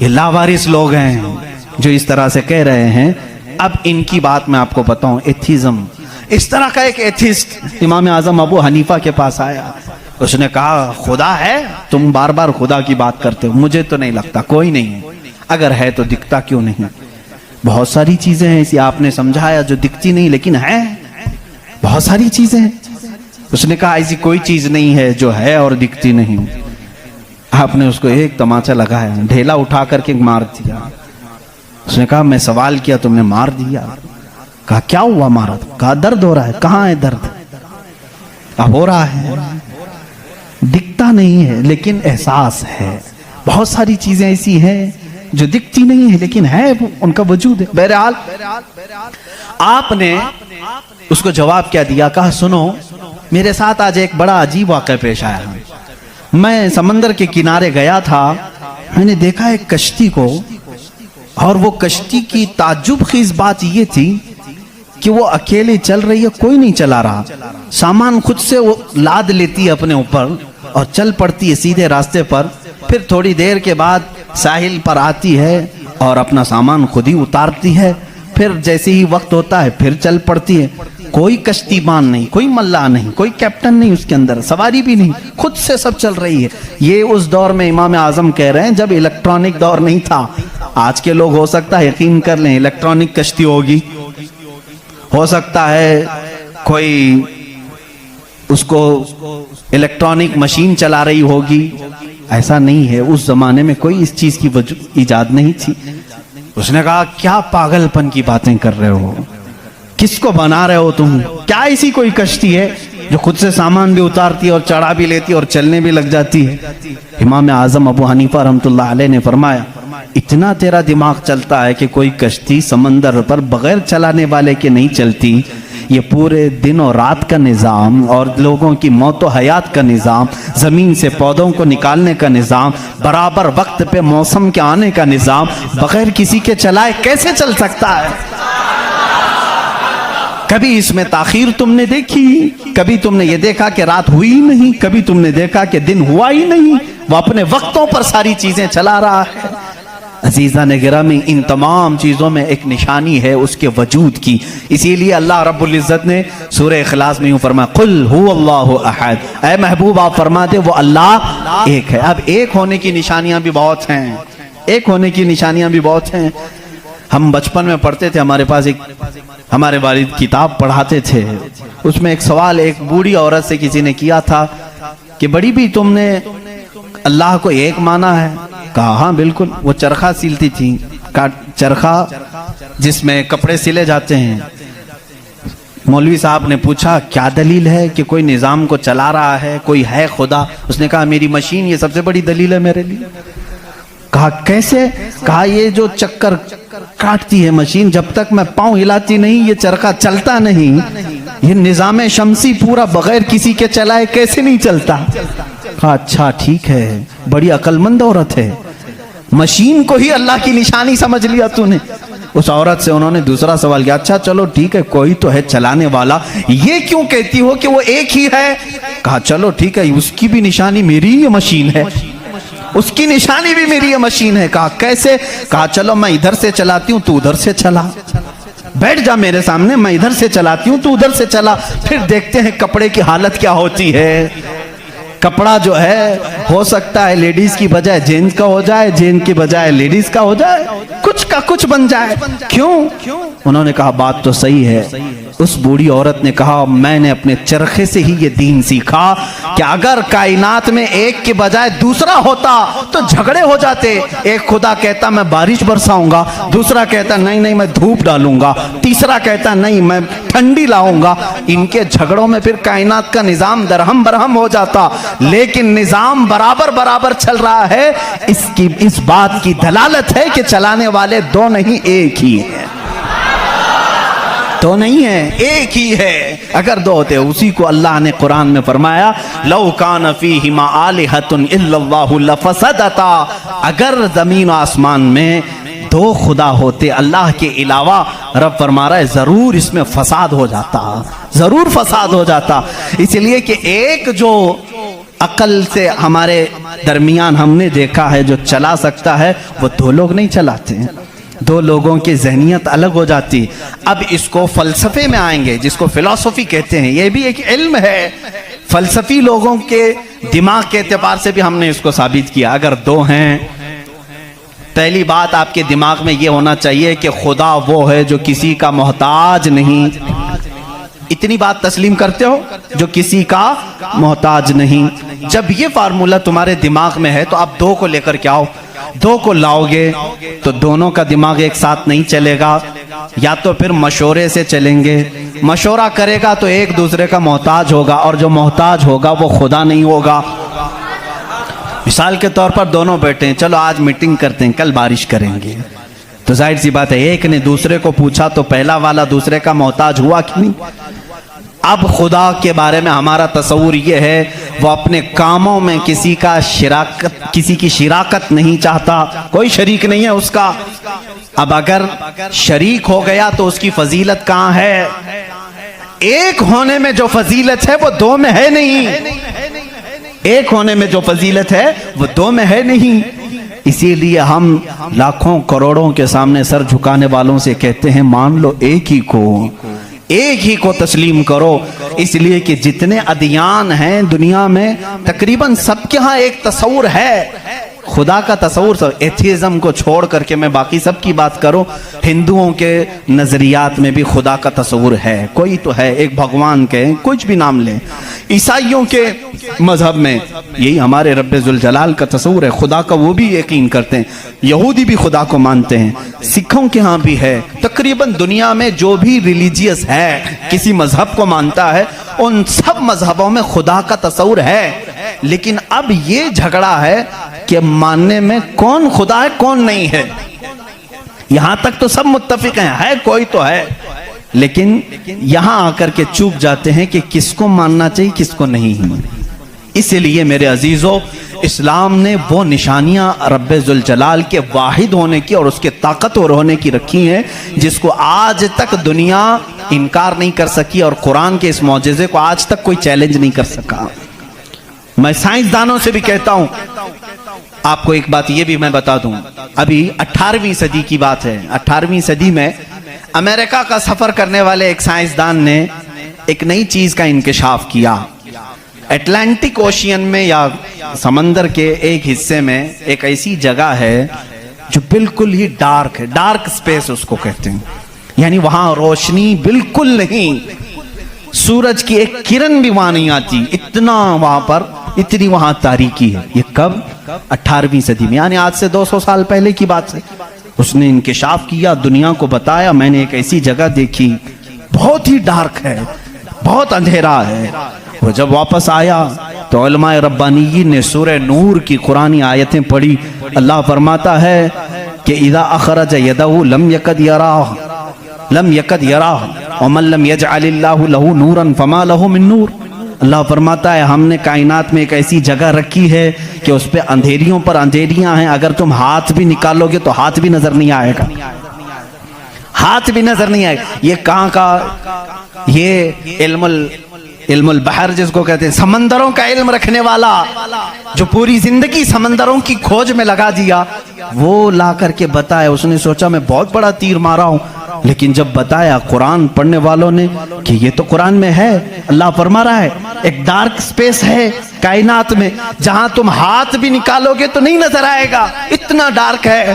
یہ لاوارث لوگ ہیں جو اس طرح سے کہہ رہے ہیں۔ اب ان کی بات میں آپ کو بتاؤں، ایتھیزم، اس طرح کا ایک ایتھسٹ امام اعظم ابو حنیفہ کے پاس آیا، اس نے کہا خدا ہے؟ تم بار بار خدا کی بات کرتے ہو، مجھے تو نہیں لگتا، کوئی نہیں ہے، اگر ہے تو دکھتا کیوں نہیں؟ بہت ساری چیزیں ہیں ایسی آپ نے سمجھایا جو دکھتی نہیں لیکن ہے، بہت ساری چیزیں ہیں۔ اس نے کہا ایسی کوئی چیز نہیں ہے جو ہے اور دکھتی نہیں۔ آپ نے اس کو ایک تماچا لگایا، ڈھیلا اٹھا کر کے مار دیا۔ اس نے کہا میں سوال کیا، تم نے مار دیا۔ کہا کیا ہوا مارا؟ کہا درد ہو رہا ہے۔ کہاں ہے درد؟ اب ہو رہا ہے، دکھتا نہیں ہے لیکن احساس ہے۔ بہت ساری چیزیں ایسی ہیں جو دکھتی نہیں ہے لیکن ہے، ان کا وجود ہے۔ بہرحال آپ نے اس کو جواب کیا دیا؟ کہا سنو، میرے ساتھ آج ایک بڑا عجیب واقعہ پیش آیا۔ میں سمندر کے کنارے گیا تھا، میں نے دیکھا ایک کشتی کو، اور وہ کشتی کی تعجب خیز بات یہ تھی کہ وہ اکیلے چل رہی ہے، کوئی نہیں چلا رہا، سامان خود سے وہ لاد لیتی ہے اپنے اوپر اور چل پڑتی ہے سیدھے راستے پر، پھر تھوڑی دیر کے بعد ساحل پر آتی ہے اور اپنا سامان خود ہی اتارتی ہے، پھر جیسے ہی وقت ہوتا ہے پھر چل پڑتی ہے۔ کوئی کشتی بان نہیں، کوئی ملا نہیں، کوئی کیپٹن نہیں اس کے اندر، سواری بھی نہیں، خود سے سب چل رہی ہے۔ یہ اس دور میں امام اعظم کہہ رہے ہیں جب الیکٹرانک دور نہیں تھا۔ آج کے لوگ ہو سکتا ہے یقین کر لیں الیکٹرانک کشتی ہوگی، ہو سکتا ہے کوئی اس کو الیکٹرانک مشین چلا رہی ہوگی، ایسا نہیں ہے۔ اس زمانے میں کوئی اس چیز کی ایجاد نہیں تھی۔ اس نے کہا کیا پاگل پن کی باتیں کر رہے ہو، کس کو بنا رہے ہو تم؟ کیا ایسی کوئی کشتی ہے جو خود سے سامان بھی اتارتی ہے اور چڑھا بھی لیتی ہے اور چلنے بھی لگ جاتی ہے؟ امام اعظم ابو حنیفہ رحمۃ اللہ علیہ نے فرمایا اتنا تیرا دماغ چلتا ہے کہ کوئی کشتی سمندر پر بغیر چلانے والے کے نہیں چلتی۔ یہ پورے دن اور رات کا نظام اور لوگوں کی موت و حیات کا نظام، زمین سے پودوں کو نکالنے کا نظام، برابر وقت پہ موسم کے آنے کا نظام بغیر کسی کے چلائے کیسے چل سکتا ہے؟ کبھی اس میں تاخیر تم نے دیکھی؟ کبھی تم نے یہ دیکھا کہ رات ہوئی نہیں؟ کبھی تم نے دیکھا کہ دن ہوا ہی نہیں؟ وہ اپنے وقتوں پر ساری چیزیں چلا رہا ہے۔ عزیزان گرامی، ان تمام چیزوں میں ایک نشانی ہے اس کے وجود کی۔ اسی لیے اللہ رب العزت نے سورہ اخلاص میں یوں فرمایا قل هو اللہ احد، اے محبوب آپ فرما دے وہ اللہ ایک ہے۔ اب ایک ہونے کی نشانیاں بھی بہت ہیں، ایک ہونے کی نشانیاں بھی بہت ہیں۔ ہم بچپن میں پڑھتے تھے، ہمارے پاس ایک ہمارے والد کتاب پڑھاتے تھے، اس میں ایک سوال ایک بوڑھی عورت سے کسی نے کیا تھا کہ بڑی بھی تم نے اللہ کو ایک مانا ہے؟ کہا ہاں بالکل۔ وہ چرخہ سیلتی تھی، چرخہ جس میں کپڑے سلے جاتے ہیں۔ مولوی صاحب نے پوچھا کیا دلیل ہے کہ کوئی نظام کو چلا رہا ہے، کوئی ہے خدا؟ اس نے کہا میری مشین یہ سب سے بڑی دلیل ہے میرے لیے۔ کہا کیسے؟ کہا یہ جو چکر کاٹتی ہے مشین، جب تک میں پاؤں ہلاتی نہیں یہ چرخہ چلتا نہیں۔ یہ نظام شمسی پورا بغیر کسی کے چلائے کیسے نہیں چلتا؟ کہا اچھا ٹھیک ہے، بڑی عقل مند عورت ہے، مشین کو ہی اللہ کی نشانی سمجھ لیا تو نے۔ اس عورت سے انہوں نے دوسرا سوال کیا، اچھا چلو ٹھیک ہے کوئی تو ہے چلانے والا، یہ کیوں کہتی ہو کہ وہ ایک ہی ہے؟ کہا چلو ٹھیک ہے اس کی بھی نشانی میری یہ مشین ہے، اس کی نشانی بھی میری یہ مشین ہے۔ کہا کیسے؟ کہا چلو میں ادھر سے چلاتی ہوں تو ادھر سے چلا، بیٹھ جا میرے سامنے، میں ادھر سے چلاتی ہوں تو ادھر سے چلا، پھر دیکھتے ہیں کپڑے کی حالت کیا ہوتی ہے۔ کپڑا جو ہے ہو سکتا ہے لیڈیز کی بجائے جینز کا ہو جائے، جینز کی بجائے لیڈیز کا ہو جائے، کچھ کا کچھ بن جائے. کیوں؟ انہوں نے کہا بات تو صحیح ہے. اس بوڑھی عورت نے کہا میں نے اپنے چرخے سے ہی یہ دین سیکھا کہ اگر کائنات میں ایک کے بجائے دوسرا ہوتا تو جھگڑے ہو جاتے. ایک خدا کہتا میں بارش برساؤں گا, دوسرا کہتا نہیں میں دھوپ ڈالوں گا, تیسرا کہتا نہیں میں ٹھنڈی لاؤں گا. ان کے جھگڑوں میں پھر کائنات کا نظام درہم برہم ہو جاتا. لیکن نظام برابر چل رہا ہے. اس بات کی دلالت ہے کہ چلانے والے دو نہیں ایک ہی ہیں. تو نہیں ہے, ایک ہی ہے. اگر دو ہوتے, اسی کو اللہ نے قرآن میں فرمایا لو کان فیہما آلہۃ الا اللہ لفسدتا. اگر زمین و آسمان میں دو خدا ہوتے اللہ کے علاوہ, رب فرما رہا ہے ضرور اس میں فساد ہو جاتا, ضرور فساد ہو جاتا. اس لیے کہ ایک جو عقل سے ہمارے درمیان ہم نے دیکھا ہے جو چلا سکتا ہے, وہ دو لوگ نہیں چلاتے ہیں. دو لوگوں کی ذہنیت الگ ہو جاتی. اب اس کو فلسفے میں آئیں گے, جس کو فلسفی کہتے ہیں. یہ بھی ایک علم ہے. فلسفی لوگوں کے دماغ کے اعتبار سے بھی ہم نے اس کو ثابت کیا. اگر دو ہیں, پہلی بات آپ کے دماغ میں یہ ہونا چاہیے کہ خدا وہ ہے جو کسی کا محتاج نہیں. اتنی بات تسلیم کرتے ہو, جو کسی کا محتاج نہیں. جب یہ فارمولہ تمہارے دماغ میں ہے تو آپ دو کو لے کر کے آؤ. دو کو لاؤ گے تو دونوں کا دماغ ایک ساتھ نہیں چلے گا, یا تو پھر مشورے سے چلیں گے. مشورہ کرے گا تو ایک دوسرے کا محتاج ہوگا, اور جو محتاج ہوگا وہ خدا نہیں ہوگا. مثال کے طور پر دونوں بیٹھے ہیں, چلو آج میٹنگ کرتے ہیں, کل بارش کریں گے. تو ظاہر سی بات ہے ایک نے دوسرے کو پوچھا تو پہلا والا دوسرے کا محتاج ہوا کہ نہیں. اب خدا کے بارے میں ہمارا تصور یہ ہے وہ اپنے کاموں میں کسی کی شراکت نہیں چاہتا, کوئی شریک نہیں ہے اس کا. اب اگر شریک ہو گیا تو اس کی فضیلت کہاں ہے؟ ایک ہونے میں جو فضیلت ہے وہ دو میں ہے نہیں. ایک ہونے میں جو فضیلت ہے وہ دو میں ہے نہیں. اسی لیے ہم لاکھوں کروڑوں کے سامنے سر جھکانے والوں سے کہتے ہیں مان لو ایک ہی کو تسلیم کرو. اس لیے کہ جتنے ادیان ہیں دنیا میں تقریباً سب کے ہاں ایک تصور ہے خدا کا تصور. ایتھیزم کو چھوڑ کر کے میں باقی سب کی بات کروں, ہندوؤں کے نظریات میں بھی خدا کا تصور ہے, کوئی تو ہے, ایک بھگوان کے کچھ بھی نام لیں. عیسائیوں کے مذہب میں یہی ہمارے رب ذوالجلال کا تصور ہے, خدا کا وہ بھی یقین کرتے ہیں. یہودی بھی خدا کو مانتے ہیں, سکھوں کے ہاں بھی ہے. تقریباً دنیا میں جو بھی ریلیجیس ہے, کسی مذہب کو مانتا ہے, ان سب مذہبوں میں خدا کا تصور ہے. لیکن اب یہ جھگڑا ہے کہ ماننے میں کون خدا ہے کون نہیں ہے. یہاں تک تو سب متفق ہیں, ہے کوئی تو ہے, لیکن یہاں آ کر کے چوک جاتے ہیں کہ کس کو ماننا چاہیے کس کو نہیں. اس لیے میرے عزیزو, اسلام نے وہ نشانیاں رب ذوالجلال کے واحد ہونے کی اور اس کے طاقتور ہونے کی رکھی ہیں جس کو آج تک دنیا انکار نہیں کر سکی, اور قرآن کے اس معجزے کو آج تک کوئی چیلنج نہیں کر سکا. میں سائنسدانوں سے بھی کہتا ہوں, آپ کو ایک بات یہ بھی میں بتا دوں, ابھی 18ویں صدی کی بات ہے. 18ویں صدی میں امریکہ کا سفر کرنے والے ایک سائنسدان نے ایک نئی چیز کا انکشاف کیا. اٹلانٹک اوشین میں یا سمندر کے ایک حصے میں ایک ایسی جگہ ہے جو بالکل ہی ڈارک ہے, ڈارک سپیس اس کو کہتے ہیں. یعنی وہاں روشنی بالکل نہیں, سورج کی ایک کرن بھی وہاں نہیں آتی, اتنا وہاں پر اتنی وہاں تاریکی ہے. یہ کب؟ 18ویں صدی میں, یعنی آج سے 200 سال پہلے کی بات ہے. اس نے انکشاف کیا, دنیا کو بتایا میں نے ایک ایسی جگہ دیکھی بہت ہی ڈارک ہے, بہت اندھیرا ہے. وہ جب واپس آیا تو علماء ربانیین نے سورہ نور کی قرآنی آیتیں پڑھی. اللہ فرماتا ہے کہ اذا اخرج یدہ لم یکد یراہ ومن لم یجعل اللہ لہ نورا فما لہ من نور. اللہ فرماتا ہے ہم نے کائنات میں ایک ایسی جگہ رکھی ہے کہ اس پہ اندھیریوں پر اندھیریاں ہیں, اگر تم ہاتھ بھی نکالو گے تو ہاتھ بھی نظر نہیں آئے گا, ہاتھ بھی نظر نہیں آئے گا. یہ کہاں کا؟ یہ علم البحر جس کو کہتے ہیں, سمندروں کا علم رکھنے والا جو پوری زندگی سمندروں کی کھوج میں لگا دیا, وہ لا کر کے بتایا. اس نے سوچا میں بہت بڑا تیر مارا ہوں, لیکن جب بتایا قرآن پڑھنے والوں نے کہ یہ تو قرآن میں ہے, اللہ فرما رہا ہے ایک ڈارک سپیس ہے کائنات میں جہاں تم ہاتھ بھی نکالو گے تو نہیں نظر آئے گا، اتنا ڈارک ہے۔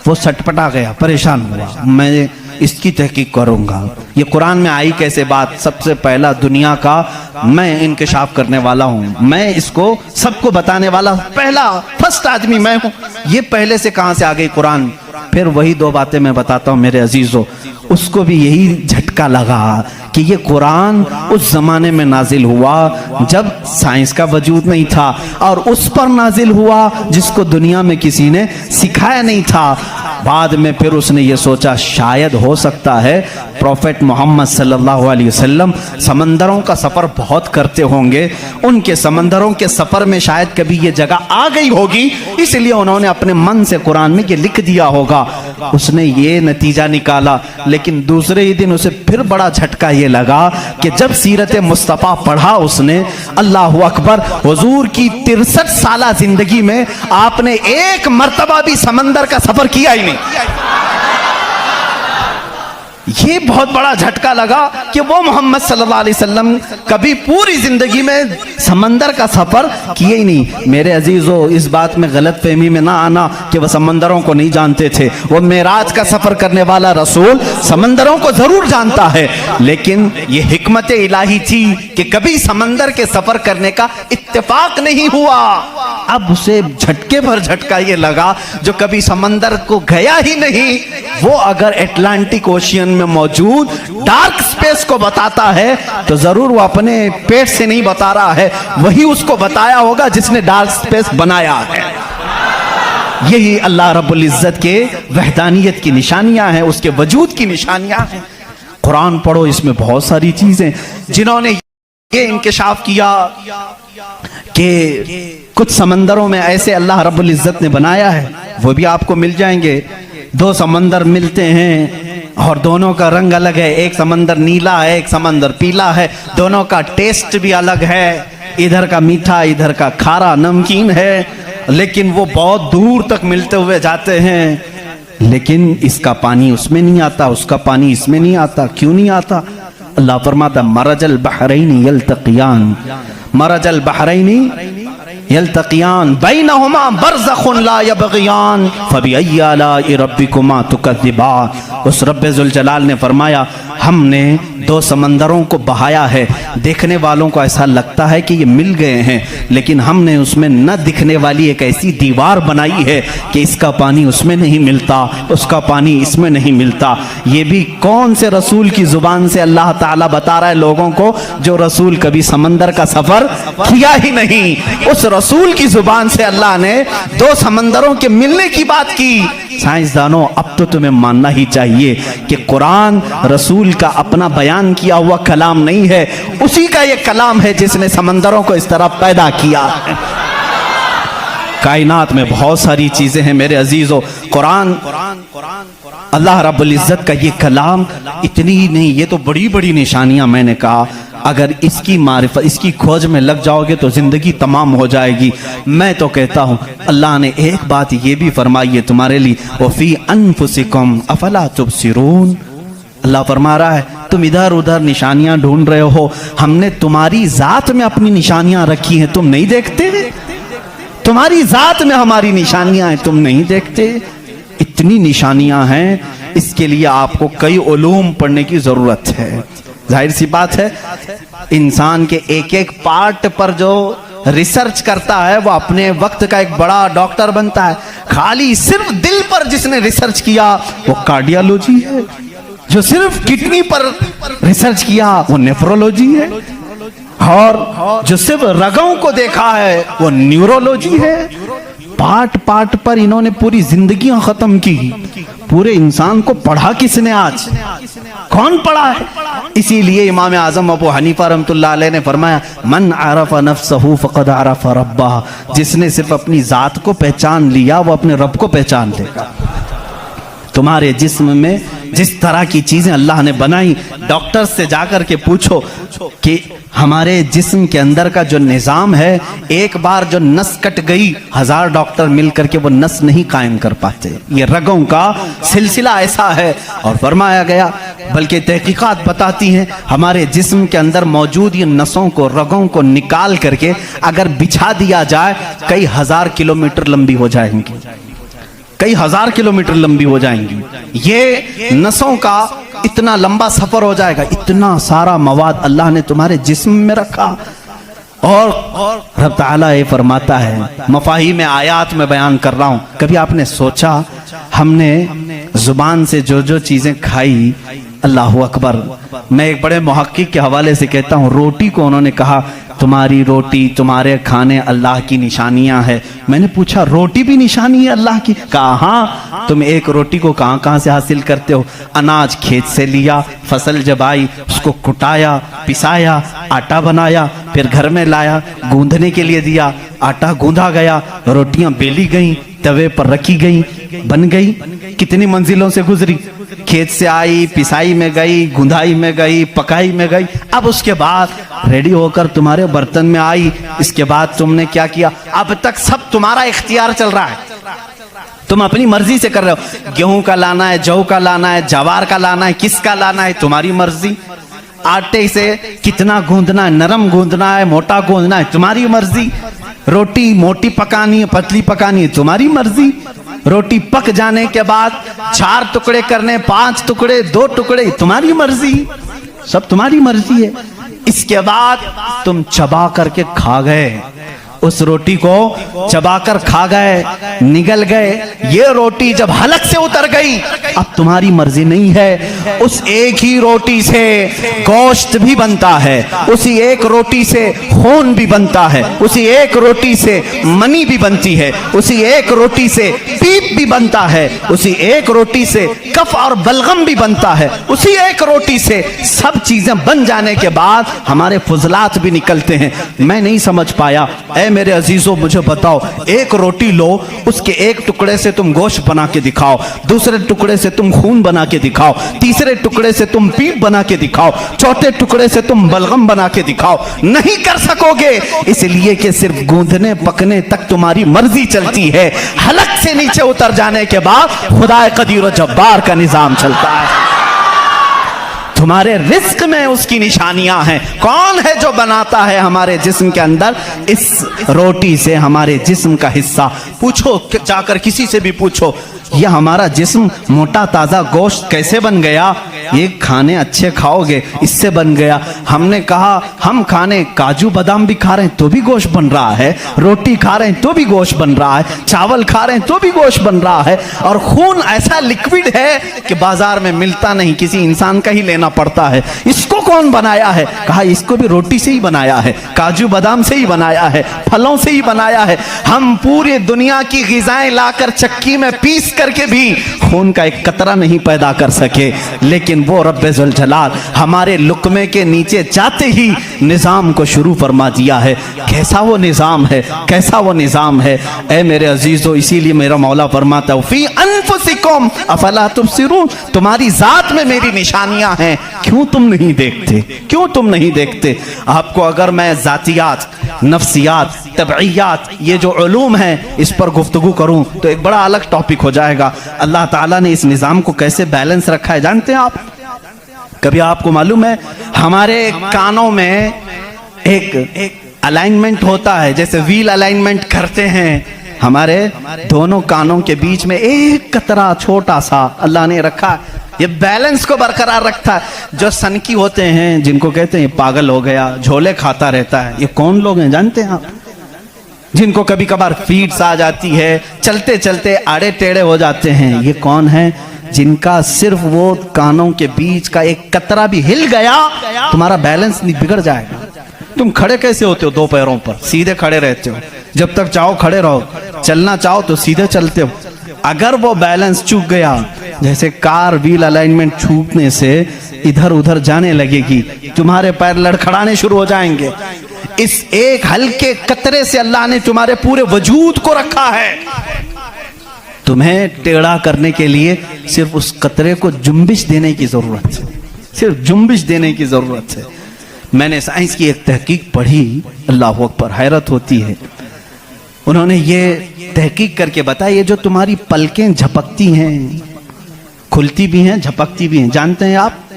وہ سٹپٹا گیا، پریشان ہوا، میں اس کی تحقیق کروں گا، یہ قرآن میں آئی کیسے بات؟ سب سے پہلا دنیا کا میں انکشاف کرنے والا ہوں، میں اس کو سب کو بتانے والا پہلا فرسٹ آدمی میں ہوں، یہ پہلے سے کہاں سے آ گئی قرآن؟ پھر وہی دو باتیں میں بتاتا ہوں میرے عزیزو۔ اس کو بھی یہی جھٹکا لگا کہ یہ قرآن اس زمانے میں نازل ہوا جب سائنس کا وجود نہیں تھا، اور اس پر نازل ہوا جس کو دنیا میں کسی نے سکھایا نہیں تھا۔ بعد میں پھر اس نے یہ سوچا شاید ہو سکتا ہے پروفیٹ محمد صلی اللہ علیہ وسلم سمندروں کا سفر بہت کرتے ہوں گے، ان کے سمندروں کے سفر میں شاید کبھی یہ جگہ آ گئی ہوگی، اس لیے انہوں نے اپنے من سے قرآن میں یہ لکھ دیا ہوگا۔ اس نے یہ نتیجہ نکالا، لیکن دوسرے ہی دن اسے پھر بڑا جھٹکا یہ لگا کہ جب سیرت مصطفیٰ پڑھا اس نے، اللہ اکبر، حضور کی 63 سالہ زندگی میں آپ نے ایک مرتبہ بھی سمندر کا سفر کیا ہی نہیں۔ یہ بہت بڑا جھٹکا لگا کہ وہ محمد صلی اللہ علیہ وسلم کبھی پوری زندگی میں سمندر کا سفر کیے ہی نہیں۔ میرے عزیزو، اس بات میں غلط فہمی میں نہ آنا کہ وہ سمندروں کو نہیں جانتے تھے، وہ معراج کا سفر کرنے والا رسول سمندروں کو ضرور جانتا ہے، لیکن یہ حکمت الہی تھی کہ کبھی سمندر کے سفر کرنے کا اتفاق نہیں ہوا۔ اب اسے جھٹکے پر جھٹکا یہ لگا جو کبھی سمندر کو گیا ہی نہیں، وہ اگر اٹلانٹک اوشین میں موجود ڈارک سپیس کو بتاتا ہے تو ضرور وہ اپنے پیٹ سے نہیں بتا رہا ہے، وہی اس کو بتایا ہوگا جس نے ڈارک سپیس بنایا ہے۔ یہی اللہ رب العزت کے وحدانیت کی نشانیاں ہیں، اس کے وجود کی نشانیاں ہیں۔ قرآن پڑھو، اس میں بہت ساری چیزیں جنہوں نے یہ انکشاف کیا کہ کچھ سمندروں میں ایسے اللہ رب العزت نے بنایا ہے، وہ بھی آپ کو مل جائیں گے۔ دو سمندر ملتے ہیں اور دونوں کا رنگ الگ ہے، ایک سمندر نیلا ہے، ایک سمندر پیلا ہے، دونوں کا ٹیسٹ بھی الگ ہے، ادھر کا میٹھا ادھر کا کھارا نمکین ہے، لیکن وہ بہت دور تک ملتے ہوئے جاتے ہیں، لیکن اس کا پانی اس میں نہیں آتا، اس کا پانی اس میں نہیں آتا۔ کیوں نہیں آتا؟ اللہ فرماتا مرج البحرین یلتقیان، مرج البحرین یلتقیان بینہما برزخ لا یبغیان فبأی آلاء ربکما تکذبان۔ اس رب ذوالجلال نے فرمایا ہم نے دو سمندروں کو بہایا ہے، دیکھنے والوں کو ایسا لگتا ہے کہ یہ مل گئے ہیں، لیکن ہم نے اس میں نہ دکھنے والی ایک ایسی دیوار بنائی ہے کہ اس کا پانی اس میں نہیں ملتا، اس کا پانی اس میں نہیں ملتا۔ یہ بھی کون سے رسول کی زبان سے اللہ تعالیٰ بتا رہا ہے لوگوں کو جو رسول کبھی سمندر کا سفر کیا ہی نہیں؟ اس رسول کی زبان سے اللہ نے دو سمندروں کے ملنے کی بات کی۔ سائنسدانوں، اب تو تمہیں ماننا ہی چاہیے کہ قرآن رسول کا اپنا بیان کیا ہوا کلام نہیں ہے، اسی کا یہ کلام ہے جس نے سمندروں کو اس طرح پیدا کیا ہے۔ کائنات میں بہت ساری چیزیں ہیں میرے عزیزو، قرآن اللہ رب العزت کا یہ کلام اتنی ہی نہیں، یہ تو بڑی بڑی نشانیاں میں نے کہا، اگر اس کی معرفت اس کی کھوج میں لگ جاؤ گے تو زندگی تمام ہو جائے گی۔ میں تو کہتا ہوں اللہ نے ایک بات یہ بھی فرمائی ہے تمہارے لیے، وَفِي أَنفُسِكُمْ أَفَلَا تُبْصِرُونَ۔ اللہ فرما رہا ہے تم ادھر ادھر نشانیاں ڈھونڈ رہے ہو، ہم نے تمہاری ذات میں اپنی نشانیاں رکھی ہیں، تم نہیں دیکھتے؟ تمہاری ذات میں ہماری نشانیاں ہیں، تم نہیں دیکھتے؟ اتنی نشانیاں ہیں، اس کے لیے آپ کو کئی علوم پڑھنے کی ضرورت ہے۔ ظاہر سی بات ہے انسان کے ایک ایک پارٹ پر جو ریسرچ کرتا ہے وہ اپنے وقت کا ایک بڑا ڈاکٹر بنتا ہے۔ خالی صرف دل پر جس نے ریسرچ کیا وہ کارڈیالوجی ہے، جو صرف کڈنی پر ریسرچ کیا وہ نیفرولوجی ہے، اور جو صرف رگوں کو دیکھا ہے وہ نیورولوجی ہے۔ پارٹ پارٹ پر انہوں نے پوری زندگیاں ختم کی، پورے انسان کو پڑھا کس نے؟ آج کون پڑھا ہے؟ اسی لیے امام اعظم ابو حنیفہ رحمۃ اللہ علیہ نے فرمایا من عرف نفسہ فقد عرف ربہ، جس نے صرف اپنی ذات کو پہچان لیا وہ اپنے رب کو پہچان لے گا۔ تمہارے جسم میں جس طرح کی چیزیں اللہ نے بنائی، ڈاکٹر سے جا کر کے پوچھو کہ ہمارے جسم کے اندر کا جو نظام ہے، ایک بار جو نس کٹ گئی 1000 ڈاکٹر مل کر کے وہ نس نہیں قائم کر پاتے۔ یہ رگوں کا سلسلہ ایسا ہے، اور فرمایا گیا بلکہ تحقیقات بتاتی ہیں ہمارے جسم کے اندر موجود یہ نسوں کو، رگوں کو نکال کر کے اگر بچھا دیا جائے کئی ہزار کلومیٹر لمبی ہو جائیں گی، کئی ہزار کلومیٹر لمبی ہو جائیں گی۔ یہ نسوں کا اتنا لمبا سفر ہو جائے گا، اتنا سارا مواد اللہ نے تمہارے جسم میں رکھا۔ اور رب تعالیٰ یہ فرماتا ہے، مفاہیم آیات میں بیان کر رہا ہوں، کبھی آپ نے سوچا ہم نے زبان سے جو جو چیزیں کھائی، اللہ اکبر، میں ایک بڑے محقق کے حوالے سے کہتا ہوں، روٹی کو انہوں نے کہا تمہاری روٹی، تمہارے کھانے اللہ کی نشانیاں ہیں۔ میں نے پوچھا روٹی بھی نشانی ہے اللہ کی؟ کہا ہاں۔ تم ایک روٹی کو کہاں سے حاصل کرتے ہو؟ اناج کھیت سے لیا، فصل جب آئی اس کو کٹایا، پسایا، آٹا بنایا، پھر گھر میں لایا، گوندھنے کے لیے دیا، آٹا گوندھا گیا، روٹیاں بیلی گئیں، توے پر رکھی گئیں، بن گئی۔ کتنی منزلوں سے گزری، کھیت سے آئی، پسائی میں گئی، گندھائی میں گئی، پکائی میں گئی، اب اس کے بعد ریڈی ہو کر تمہارے برتن میں آئی۔ اس کے بعد تم نے کیا کیا؟ اب تک سب تمہارا اختیار چل رہا ہے، تم اپنی مرضی سے کر رہے ہو۔ گیہوں کا لانا ہے، جو کا لانا ہے، جوار کا لانا ہے، کس کا لانا ہے، تمہاری مرضی۔ آٹے سے کتنا گوندنا ہے، نرم گوندنا ہے، موٹا گوندنا ہے، تمہاری مرضی۔ روٹی موٹی پکانی ہے، پتلی پکانی ہے، تمہاری مرضی۔ روٹی پک جانے کے بعد 4 ٹکڑے کرنے، 5 ٹکڑے، 2 ٹکڑے، تمہاری مرضی، سب تمہاری مرضی ہے۔ اس کے بعد تم چبا کر کے کھا گئے، اس روٹی کو چبا کر کھا گئے، نگل گئے۔ یہ روٹی جب حلق سے اتر گئی اب تمہاری مرضی نہیں ہے۔ اس ایک ہی روٹی سے گوشت بھی بنتا ہے، اسی ایک روٹی سے خون بھی بنتا ہے، اسی ایک روٹی سے منی بھی بنتی ہے، اسی ایک روٹی سے پیپ بھی بنتا ہے، اسی ایک روٹی سے کف اور بلغم بھی بنتا ہے، اسی ایک روٹی سے سب چیزیں بن جانے کے بعد ہمارے فضلات بھی نکلتے ہیں۔ میں نہیں سمجھ پایا، اے میرے عزیزوں مجھے بتاؤ، ایک روٹی لو، اس کے ایک ٹکڑے سے تم گوشت بنا کے دکھاؤ، دوسرے ٹکڑے سے تم خون بنا کے دکھاؤ، تیسرے ٹکڑے سے تم پیپ بنا کے دکھاؤ، چوتھے ٹکڑے سے تم بلغم بنا کے دکھاؤ، نہیں کر سکو گے، اس لیے کہ صرف گوندھنے پکنے تک تمہاری مرضی چلتی ہے، حلق سے نیچے اتر جانے کے بعد خدا قدیر و جبار کا نظام چلتا ہے۔ تمہارے رزق میں اس کی نشانیاں ہیں۔ کون ہے جو بناتا ہے ہمارے جسم کے اندر اس روٹی سے ہمارے جسم کا حصہ؟ پوچھو، جا کر کسی سے بھی پوچھو، یہ ہمارا جسم موٹا تازہ گوشت کیسے بن گیا؟ یہ کھانے اچھے کھاؤ گے، اس سے بن گیا۔ ہم نے کہا ہم کھانے کاجو بادام بھی کھا رہے ہیں تو بھی گوشت بن رہا ہے، روٹی کھا رہے ہیں تو بھی گوشت بن رہا ہے، چاول کھا رہے ہیں تو بھی گوشت بن رہا ہے، اور خون ایسا لکوڈ ہے کہ بازار میں ملتا نہیں، کسی انسان کا ہی لینا پڑتا ہے۔ اس کو کون بنایا ہے؟ کہا اس کو بھی روٹی سے ہی بنایا ہے، کاجو بادام سے ہی بنایا ہے، پھلوں سے ہی بنایا ہے۔ ہم پوری دنیا کی غذائیں لا کر چکی میں پیس کر کے بھی خون کا ایک قطرہ نہیں پیدا کر سکے، لیکن وہ رب ذوالجلال ہمارے لقمے کے نیچے جاتے ہی نظام کو شروع فرما دیا ہے۔ کیسا وہ نظام ہے، کیسا وہ نظام ہے اے میرے عزیزو! اسی لیے میرا مولا فرماتا ہے فی انفسکم افلا تبصرون، تمہاری ذات میں میری نشانیاں ہیں، کیوں تم نہیں دیکھتے؟ کیوں تم نہیں دیکھتے؟ آپ کو اگر میں ذاتیات، نفسیات، طبعیات، یہ جو علوم ہیں اس پر گفتگو کروں تو ایک بڑا الگ ٹاپک ہو جائے گا۔ اللہ تعالیٰ نے اس نظام کو کیسے بیلنس رکھا ہے جانتے ہیں آپ؟ کبھی آپ کو معلوم ہے ہمارے کانوں میں ایک الائنمنٹ ہوتا ہے، جیسے ویل الائنمنٹ کرتے ہیں، ہمارے دونوں کانوں کے بیچ میں ایک قطرہ چھوٹا سا اللہ نے رکھا ہے، یہ بیلنس کو برقرار رکھتا ہے۔ جو سنکی ہوتے ہیں، جن کو کہتے ہیں پاگل ہو گیا، جھولے کھاتا رہتا ہے، یہ کون لوگ ہیں جانتے ہیں آپ؟ جن کو کبھی کبھار فیڈز آ جاتی ہے، چلتے چلتے آڑے ٹیڑے ہو جاتے ہیں، یہ کون ہیں؟ جن کا صرف وہ کانوں کے بیچ کا ایک قطرہ بھی ہل گیا تمہارا بیلنس نہیں بگڑ جائے گا۔ تم کھڑے کیسے ہوتے ہو؟ 2 پیروں پر سیدھے کھڑے رہتے ہو، جب تک چاہو کھڑے رہو، چلنا چاہو تو سیدھے چلتے ہو۔ اگر وہ بیلنس چوک گیا، جیسے کار ویل الائنمنٹ چھوٹنے سے ادھر ادھر جانے لگے گی، تمہارے پیر لڑکھڑانے شروع ہو جائیں گے۔ اس ایک ہلکے قطرے سے اللہ نے تمہارے پورے وجود کو رکھا ہے۔ تمہیں ٹیڑھا کرنے کے لیے صرف اس قطرے کو جنبش دینے کی ضرورت ہے، صرف جنبش دینے کی ضرورت ہے۔ میں نے سائنس کی ایک تحقیق پڑھی، اللہ اکبر، حیرت ہوتی ہے۔ انہوں نے یہ تحقیق کر کے بتایا یہ جو تمہاری پلکیں جھپکتی ہیں، کھلتی بھی ہیں، جھپکتی بھی ہیں، جانتے ہیں آپ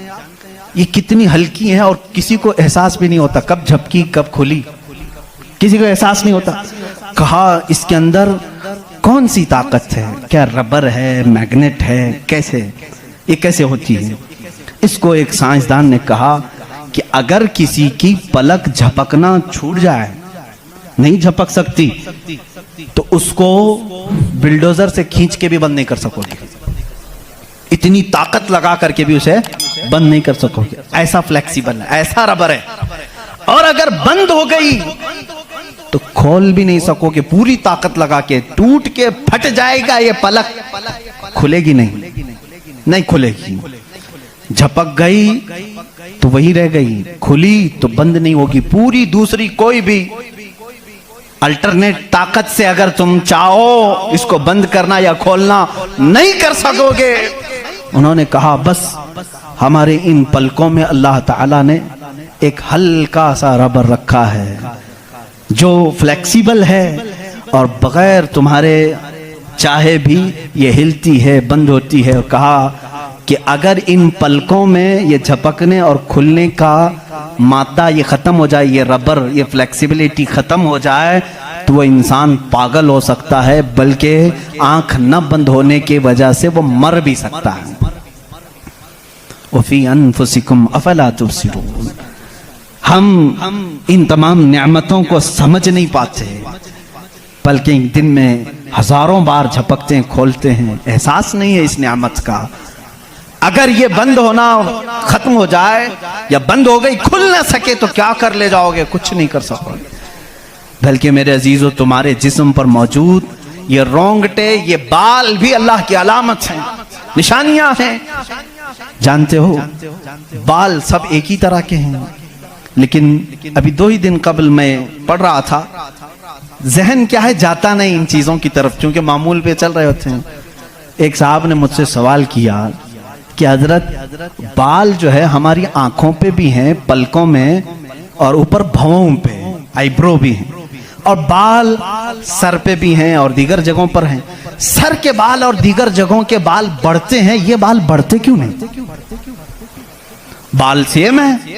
یہ کتنی ہلکی ہیں اور کسی کو احساس بھی نہیں ہوتا کب جھپکی کب کھلی، کسی کو احساس نہیں ہوتا. کہا اس کے اندر کون سی طاقت ہے؟ کیا ربر ہے، میگنیٹ ہے، کیسے یہ کیسے ہوتی ہے؟ اس کو ایک سائنسدان نے کہا کہ اگر کسی کی پلک جھپکنا چھوٹ جائے، نہیں جھپک سکتی، تو اس کو بلڈوزر سے کھینچ کے بھی بند نہیں کر سکو گے، اتنی طاقت لگا کر کے بھی اسے بند نہیں کر سکو گے. ایسا فلیکسیبل ہے، ایسا ربر ہے. اور اگر بند ہو گئی تو کھول بھی نہیں سکو گے، پوری طاقت لگا کے ٹوٹ کے پھٹ جائے گا یہ پلک، کھلے گی نہیں کھلے گی. جھپک گئی تو وہی رہ گئی، کھلی تو بند نہیں ہوگی. پوری دوسری کوئی بھی الٹرنیٹ طاقت سے اگر تم چاہو اس کو بند کرنا یا کھولنا نہیں کر سکو گے. انہوں نے کہا بس ہمارے ان پلکوں میں اللہ تعالیٰ نے ایک ہلکا سا ربر رکھا ہے جو فلیکسیبل ہے اور بغیر تمہارے چاہے بھی یہ ہلتی ہے، بند ہوتی ہے. اور کہا کہ اگر ان پلکوں میں یہ جھپکنے اور کھلنے کا مادہ یہ ختم ہو جائے، یہ ربر، یہ فلیکسیبلٹی ختم ہو جائے، تو وہ انسان پاگل ہو سکتا ہے، بلکہ آنکھ نہ بند ہونے کی وجہ سے وہ مر بھی سکتا ہے. وَفِي أَنفُسِكُمْ أَفَلَا تُبْصِرُونَ. ہم ان تمام نعمتوں کو سمجھ نہیں پاتے، بلکہ دن میں ہزاروں بار جھپکتے ہیں، کھولتے ہیں، احساس نہیں ہے اس نعمت کا. اگر یہ بند ہونا ختم ہو جائے یا بند ہو گئی، کھل نہ سکے، تو کیا کر لے جاؤ گے؟ کچھ نہیں کر سکو گے. بلکہ میرے عزیزو، تمہارے جسم پر موجود یہ رونگٹے، یہ بال بھی اللہ کی علامت ہیں، نشانیاں ہیں. جانتے ہو بال سب ایک ہی طرح کے ہیں، لیکن ابھی 2 ہی دن قبل میں پڑھ رہا تھا، ذہن کیا ہے جاتا نہیں ان چیزوں کی طرف، چونکہ معمول پہ چل رہے ہوتے ہیں. ایک صاحب نے مجھ سے سوال کیا کہ حضرت بال جو ہے ہماری آنکھوں پہ بھی ہیں، پلکوں میں، اور اوپر بھووں پہ آئی برو بھی ہیں، اور بال سر پہ بھی ہیں اور دیگر جگہوں پر ہیں. سر کے بال اور دیگر جگہوں کے بال بڑھتے ہیں، یہ بال بڑھتے کیوں نہیں؟ بال سیم ہے،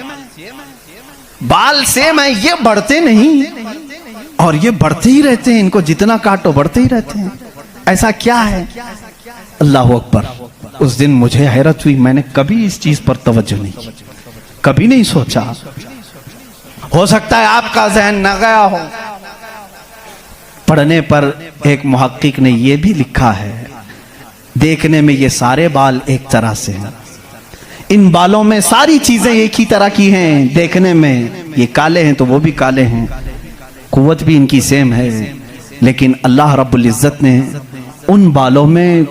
بال سیم ہے، یہ بڑھتے نہیں، اور یہ بڑھتے ہی رہتے ہیں، ان کو جتنا کاٹو بڑھتے ہی رہتے ہیں. ایسا کیا ہے؟ اللہ اکبر. اس دن مجھے حیرت ہوئی، میں نے کبھی اس چیز پر توجہ نہیں کی، کبھی نہیں سوچا. ہو سکتا ہے آپ کا ذہن نہ گیا ہو. پڑھنے پر ایک محقق نے یہ بھی لکھا ہے، دیکھنے میں یہ سارے بال ایک طرح سے ہیں، ان بالوں میں ساری چیزیں ایک ہی طرح کی ہیں. دیکھنے میں یہ کالے ہیں تو وہ بھی کالے ہیں، قوت بھی ان کی سیم ہے، لیکن اللہ رب العزت نے ان بالوں میں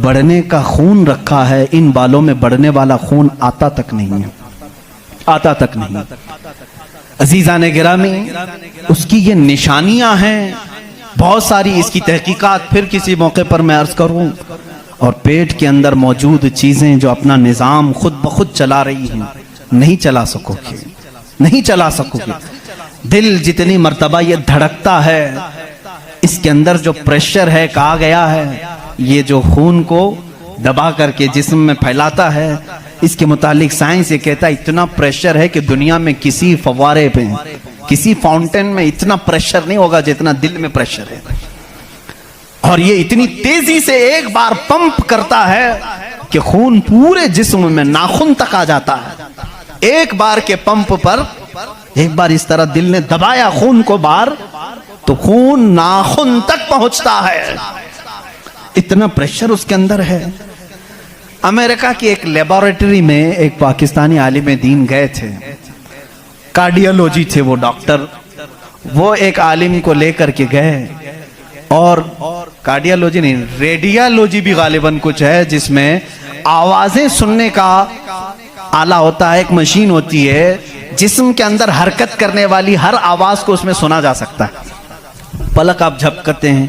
بڑھنے کا خون رکھا ہے. ان بالوں میں بڑھنے والا خون آتا تک نہیں ہے، آتا تک نہیں. عزیزان گرامی، اس کی یہ نشانیاں ہیں بہت ساری. اس کی تحقیقات پھر کسی موقع پر میں عرض کروں. اور پیٹ کے اندر موجود چیزیں جو اپنا نظام خود بخود چلا رہی ہیں، نہیں چلا سکو گے، نہیں چلا سکو گے. دل جتنی مرتبہ یہ دھڑکتا ہے، اس کے اندر جو پریشر ہے، کہا گیا ہے یہ جو خون کو دبا کر کے جسم میں پھیلاتا ہے، اس کے متعلق سائنس یہ کہتا ہے اتنا پریشر ہے کہ دنیا میں کسی فوارے پہ، کسی فاؤنٹین میں اتنا پریشر نہیں ہوگا جتنا دل میں پریشر ہے. اور یہ اتنی تیزی سے ایک بار پمپ کرتا ہے کہ خون پورے جسم میں ناخن تک آ جاتا ہے. ایک بار کے پمپ پر ایک بار اس طرح دل نے دبایا خون کو بار، تو خون ناخن تک پہنچتا ہے. اتنا پریشر اس کے اندر ہے. امریکہ کی ایک لیبارٹری میں ایک پاکستانی عالم دین گئے تھے، کارڈیالوجی تھے وہ ڈاکٹر. وہ ایک عالم کو لے کر کے گئے، اور کارڈیالوجی نہیں، ریڈیالوجی بھی غالباً کچھ ہے، جس میں آوازیں سننے کا آلہ ہوتا ہے، ایک مشین ہوتی ہے جسم کے اندر حرکت کرنے والی ہر آواز کو اس میں سنا جا سکتا ہے. پلک آپ جھپکتے ہیں،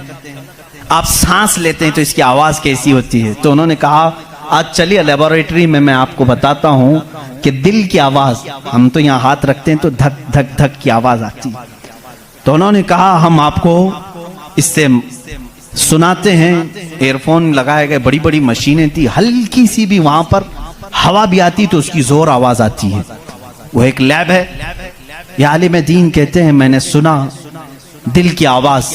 آپ سانس لیتے ہیں تو اس کی آواز کیسی ہوتی ہے. تو انہوں نے کہا آج چلیے لیبارٹری میں آپ کو بتاتا ہوں کہ دل کی آواز، ہم تو یہاں ہاتھ رکھتے ہیں تو دھک دھک دھک کی آواز آتی. تو انہوں نے کہا ہم آپ کو اس سے سناتے ہیں. ایئر فون لگائے گئے، بڑی بڑی مشینیں تھی، ہلکی سی بھی وہاں پر ہوا بھی آتی تو اس کی زور آواز آتی ہے. وہ ایک لیب ہے. یہ عالم دین کہتے ہیں میں نے سنا دل کی آواز.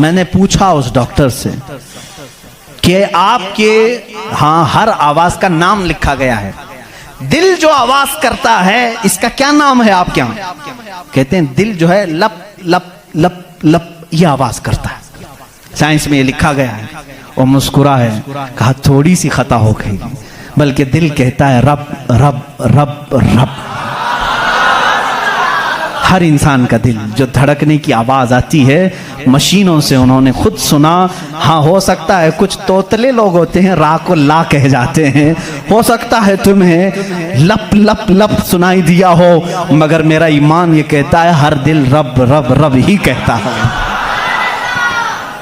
میں نے پوچھا اس ڈاکٹر سے کہ آپ کے ہاں ہر آواز کا نام لکھا گیا ہے, دل جو آواز کرتا ہے اس کا کیا نام ہے آپ کے یہاں؟ کہتے ہیں دل جو ہے لپ لپ لپ لپ یہ آواز کرتا ہے. سائنس میں یہ لکھا گیا ہے. وہ مسکرا ہے, کہا تھوڑی سی خطا ہو گئی, بلکہ دل کہتا ہے رب رب رب رب. ہر انسان کا دل جو دھڑکنے کی آواز آتی ہے مشینوں سے انہوں نے خود سنا. ہاں ہو سکتا ہے کچھ توتلے لوگ ہوتے ہیں را کو لا کہہ جاتے ہیں, ہو سکتا ہے تمہیں لپ لپ لپ سنائی دیا ہو, مگر میرا ایمان یہ کہتا ہے ہر دل رب رب رب ہی کہتا ہے.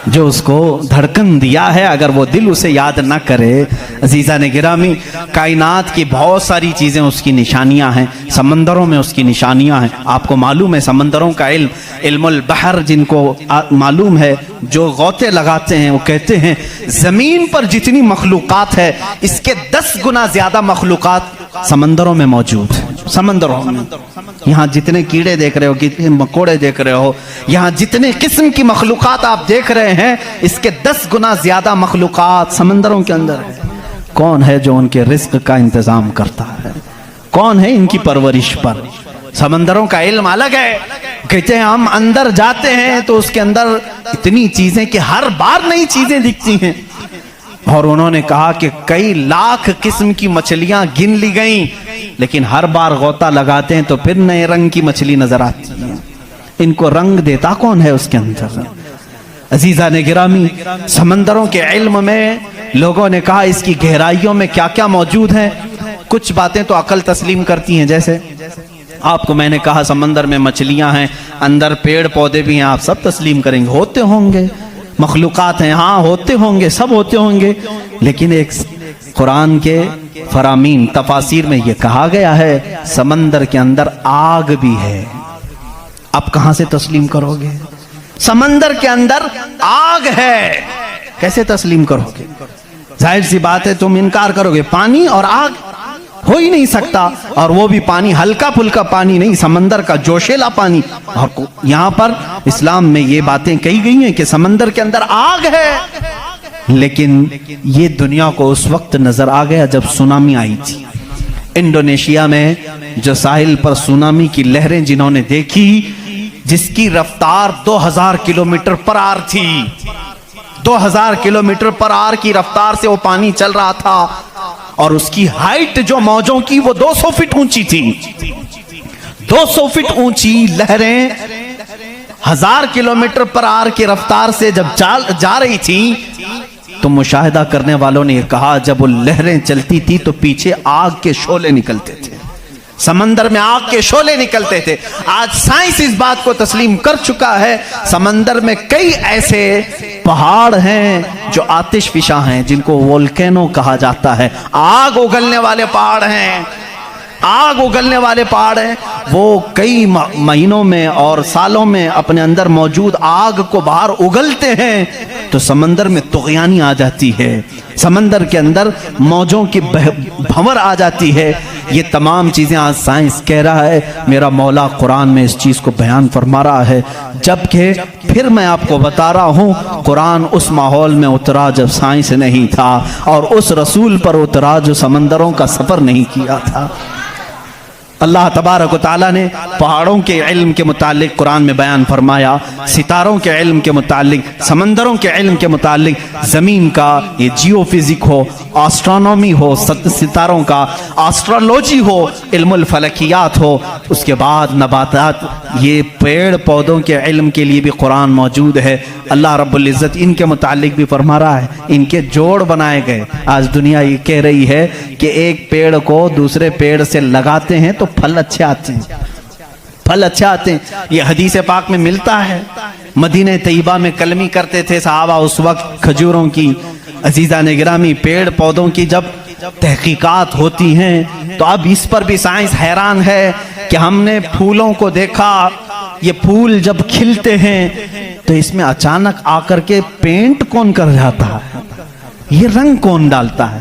جو اس کو دھڑکن دیا ہے اگر وہ دل اسے یاد نہ کرے. عزیزان گرامی, کائنات کی بہت ساری چیزیں اس کی نشانیاں ہیں. سمندروں میں اس کی نشانیاں ہیں. آپ کو معلوم ہے سمندروں کا علم, علم البحر جن کو معلوم ہے, جو غوطے لگاتے ہیں وہ کہتے ہیں زمین پر جتنی مخلوقات ہے اس کے 10 گنا زیادہ مخلوقات سمندروں میں موجود ہیں. سمندروں میں یہاں جتنے کیڑے دیکھ رہے ہو, کتنے مکوڑے دیکھ رہے ہو, یہاں جتنے قسم کی مخلوقات آپ دیکھ رہے ہیں اس کے 10 گنا زیادہ مخلوقات سمندروں کے اندر ہے. کون ہے جو ان کے رزق کا انتظام کرتا ہے؟ کون ہے ان کی پرورش پر؟ سمندروں کا علم الگ ہے. کہتے ہیں ہم اندر جاتے ہیں تو اس کے اندر اتنی چیزیں کہ ہر بار نئی چیزیں دکھتی ہیں. اور انہوں نے کہا کہ کئی لاکھ قسم کی مچھلیاں گن لی گئیں, لیکن ہر بار غوطہ لگاتے ہیں تو پھر نئے رنگ کی مچھلی نظر آتی ہے. ان کو رنگ دیتا کون ہے اس کے اندر؟ عزیزان گرامی, سمندروں کے علم میں لوگوں نے کہا اس کی گہرائیوں میں کیا کیا موجود ہیں. کچھ باتیں تو عقل تسلیم کرتی ہیں, جیسے آپ کو میں نے کہا سمندر میں مچھلیاں ہیں, اندر پیڑ پودے بھی ہیں, آپ سب تسلیم کریں گے ہوتے ہوں گے. مخلوقات ہیں, ہاں ہوتے ہوں گے, سب ہوتے ہوں گے. لیکن ایک قرآن کے فرامین تفاسیر میں یہ کہا گیا ہے سمندر کے اندر آگ بھی ہے. اب کہاں سے تسلیم کرو گے؟ سمندر کے اندر آگ ہے, کیسے تسلیم کرو گے؟ ظاہر سی بات ہے تم انکار کرو گے. پانی اور آگ ہو ہی نہیں سکتا, اور وہ بھی پانی ہلکا پھلکا پانی نہیں, سمندر کا جوشیلا پانی. اور یہاں پر اسلام میں یہ باتیں کہی گئی ہیں کہ سمندر کے اندر آگ ہے. لیکن یہ دنیا کو اس وقت نظر آ گیا جب سونامی آئی تھی. انڈونیشیا میں جو ساحل پر سونامی کی لہریں جنہوں نے دیکھی, جس کی رفتار 2000 کلومیٹر پر آر تھی, 2000 کلومیٹر پر آر کی رفتار سے وہ پانی چل رہا تھا, اور اس کی ہائٹ جو موجوں کی وہ 200 فٹ اونچی تھی. 200 فٹ اونچی لہریں 1000 کلومیٹر پر آر کی رفتار سے جب جا رہی تھی تو مشاہدہ کرنے والوں نے یہ کہا جب وہ لہریں چلتی تھی تو پیچھے آگ کے شعلے نکلتے تھے. سمندر میں آگ کے شعلے نکلتے تھے. آج سائنس اس بات کو تسلیم کر چکا ہے سمندر میں کئی ایسے پہاڑ ہیں جو آتش فشاں ہیں, جن کو وولکینو کہا جاتا ہے. آگ اگلنے والے پہاڑ ہیں, آگ اگلنے والے پہاڑ ہیں. وہ کئی مہینوں میں اور سالوں میں اپنے اندر موجود آگ کو باہر اگلتے ہیں تو سمندر میں طغیانی آ جاتی ہے, سمندر کے اندر موجوں کی بھنور آ جاتی ہے. یہ تمام چیزیں آج سائنس کہہ رہا ہے, میرا مولا قرآن میں اس چیز کو بیان فرما رہا ہے. جبکہ پھر میں آپ کو بتا رہا ہوں قرآن اس ماحول میں اترا جب سائنس نہیں تھا, اور اس رسول پر اترا جو سمندروں کا سفر نہیں کیا تھا. اللہ تبارک و تعالیٰ نے پہاڑوں کے علم کے متعلق قرآن میں بیان فرمایا, ستاروں کے علم کے متعلق, سمندروں کے علم کے متعلق, زمین کا یہ جیو فزک ہو, آسٹرونومی ہو, ستاروں کا آسٹرولوجی ہو, علم الفلکیات ہو, اس کے بعد نباتات, یہ پیڑ پودوں کے علم کے لیے بھی قرآن موجود ہے. اللہ رب العزت ان کے متعلق بھی فرما رہا ہے ان کے جوڑ بنائے گئے. آج دنیا یہ کہہ رہی ہے کہ ایک پیڑ کو دوسرے پیڑ سے لگاتے ہیں تو پھل اچھے آتے ہیں, پھل اچھے آتے ہیں. یہ حدیث پاک میں ملتا ہے. مدینہ طیبہ میں کلمی کرتے تھے صحابہ اس وقت کھجوروں کی. عزیزان گرامی, پیڑ پودوں کی جب تحقیقات ہوتی ہیں تو اب اس پر بھی سائنس حیران ہے کہ ہم نے پھولوں کو دیکھا, یہ پھول جب کھلتے ہیں تو اس میں اچانک آ کر کے پینٹ کون کر جاتا ہے, یہ رنگ کون ڈالتا ہے.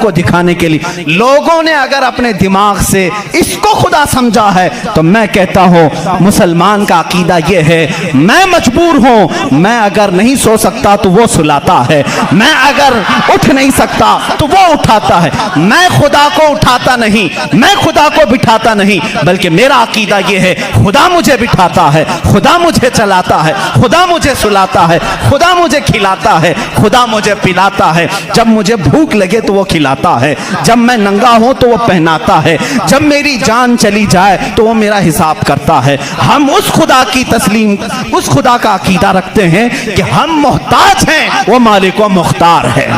کو دکھانے کے لیے لوگوں نے اگر اپنے دماغ سے اس کو خدا سمجھا ہے تو میں کہتا ہوں مسلمان کا عقیدہ یہ ہے میں مجبور ہوں, میں اگر نہیں سو سکتا تو وہ سلاتا ہے, میں اگر اٹھ نہیں سکتا تو وہ اٹھاتا ہے, میں خدا کو اٹھاتا نہیں, میں خدا کو بٹھاتا نہیں, بلکہ میرا عقیدہ یہ ہے خدا مجھے بٹھاتا ہے, خدا مجھے چلاتا ہے, خدا مجھے سلاتا ہے, خدا مجھے کھلاتا ہے, خدا مجھے پلاتا ہے, جب مجھے بھوک لگے تو وہ کھلاتا ہے, جب میں ننگا ہوں تو وہ پہناتا ہے, جب میری جان چلی جائے تو وہ میرا حساب کرتا ہے. ہم اس خدا کی تسلیم, اس خدا کا عقیدہ رکھتے ہیں کہ ہم محتاج ہیں, وہ مالک و مختار ہے.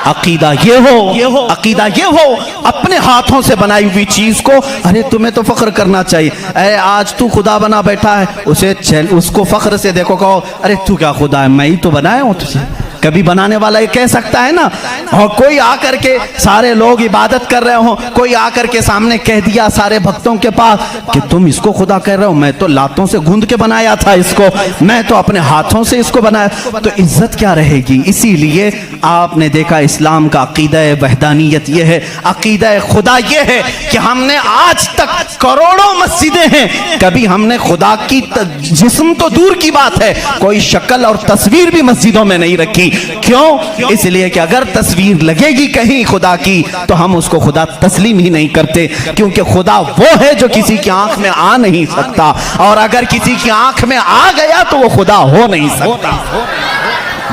عقیدہ یہ ہو, عقیدہ یہ ہو اپنے ہاتھوں سے بنائی ہوئی چیز کو, ارے تمہیں تو فخر کرنا چاہیے, اے آج تو خدا بنا بیٹھا ہے, اسے اس کو فخر سے دیکھو, کہو ارے تو کیا خدا ہے, میں ہی تو بنایا ہوں تجھے. کبھی بنانے والا یہ کہہ سکتا ہے نا. اور کوئی آ کر کے سارے لوگ عبادت کر رہے ہوں, کوئی آ کر کے سامنے کہہ دیا سارے بھکتوں کے پاس کہ تم اس کو خدا کہہ رہے ہو, میں تو لاتوں سے گوندھ کے بنایا تھا اس کو, میں تو اپنے ہاتھوں سے اس کو بنایا, تو عزت کیا رہے گی. اسی لیے آپ نے دیکھا اسلام کا عقیدہ وحدانیت یہ ہے, عقیدہ خدا یہ ہے کہ ہم نے آج تک کروڑوں مسجدیں ہیں, کبھی ہم نے خدا کی جسم تو دور کی بات ہے, کوئی شکل اور تصویر بھی مسجدوں میں نہیں رکھی. کیوں؟ اس لیے کہ اگر تصویر لگے گی کہیں خدا کی تو ہم اس کو خدا تسلیم ہی نہیں کرتے, کیونکہ خدا وہ ہے جو کسی کی آنکھ میں آ نہیں سکتا, اور اگر کسی کی آنکھ میں آ گیا تو وہ خدا ہو نہیں سکتا.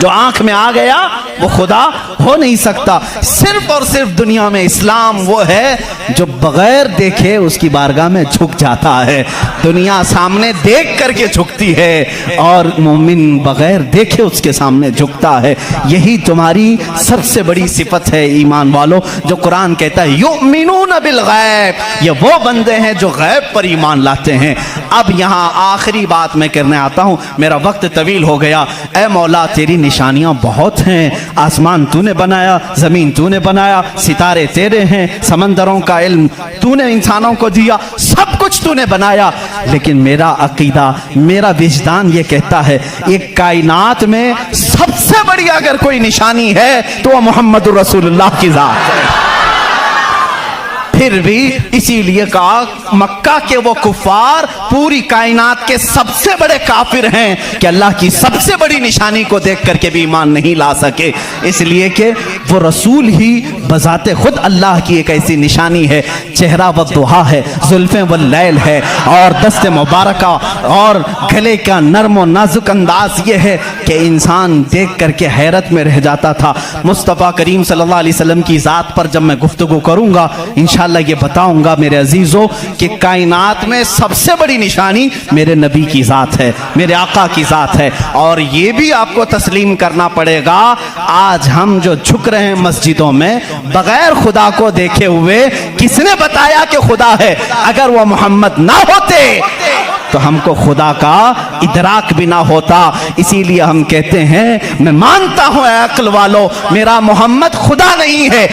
جو آنکھ میں آ گیا وہ خدا ہو نہیں سکتا. صرف اور صرف دنیا میں اسلام وہ ہے جو بغیر دیکھے اس کی بارگاہ میں جھک جاتا ہے. دنیا سامنے دیکھ کر کے جھکتی ہے اور مومن بغیر دیکھے اس کے سامنے جھکتا ہے. یہی تمہاری سب سے بڑی صفت ہے ایمان والو, جو قرآن کہتا ہے یؤمنون بالغیب, یہ وہ بندے ہیں جو غیب پر ایمان لاتے ہیں. اب یہاں آخری بات میں کرنے آتا ہوں, میرا وقت طویل ہو گیا. اے مولا تیری نشانیاں بہت ہیں, آسمان تو نے بنایا, زمین تو نے بنایا, ستارے تیرے ہیں, سمندروں کا علم تو نے انسانوں کو دیا, سب کچھ تو نے بنایا, لیکن میرا عقیدہ, میرا وجدان یہ کہتا ہے ایک کائنات میں سب سے بڑی اگر کوئی نشانی ہے تو وہ محمد رسول اللہ کی ذات ہے. پھر بھی اسی لیے کہا مکہ کے وہ کفار پوری کائنات کے سب سے بڑے کافر ہیں کہ اللہ کی سب سے بڑی نشانی کو دیکھ کر کے بھی ایمان نہیں لا سکے, اس لیے کہ وہ رسول ہی بذات خود اللہ کی ایک ایسی نشانی ہے. چہرہ والضحیٰ ہے, زلفیں واللیل ہے, اور دست مبارکہ اور گلے کا نرم و نازک انداز یہ ہے کہ انسان دیکھ کر کے حیرت میں رہ جاتا تھا. مصطفیٰ کریم صلی اللہ علیہ وسلم کی ذات پر جب میں گفتگو کروں گا انشاءاللہ یہ بتاؤں گا میرے عزیزوں کہ کائنات میں سب سے بڑی نشانی میرے نبی کی ذات ہے, میرے آقا کی ذات ہے. اور یہ بھی آپ کو تسلیم کرنا پڑے گا, آج ہم جو جھک رہے ہیں مسجدوں میں بغیر خدا کو دیکھے ہوئے, کس نے بتایا کہ خدا ہے؟ اگر وہ محمد نہ ہوتے تو ہم کو خدا کا ادراک بھی نہ ہوتا. اسی لیے ہم کہتے ہیں میں مانتا ہوں اے عقل والو میرا محمد خدا نہیں ہے,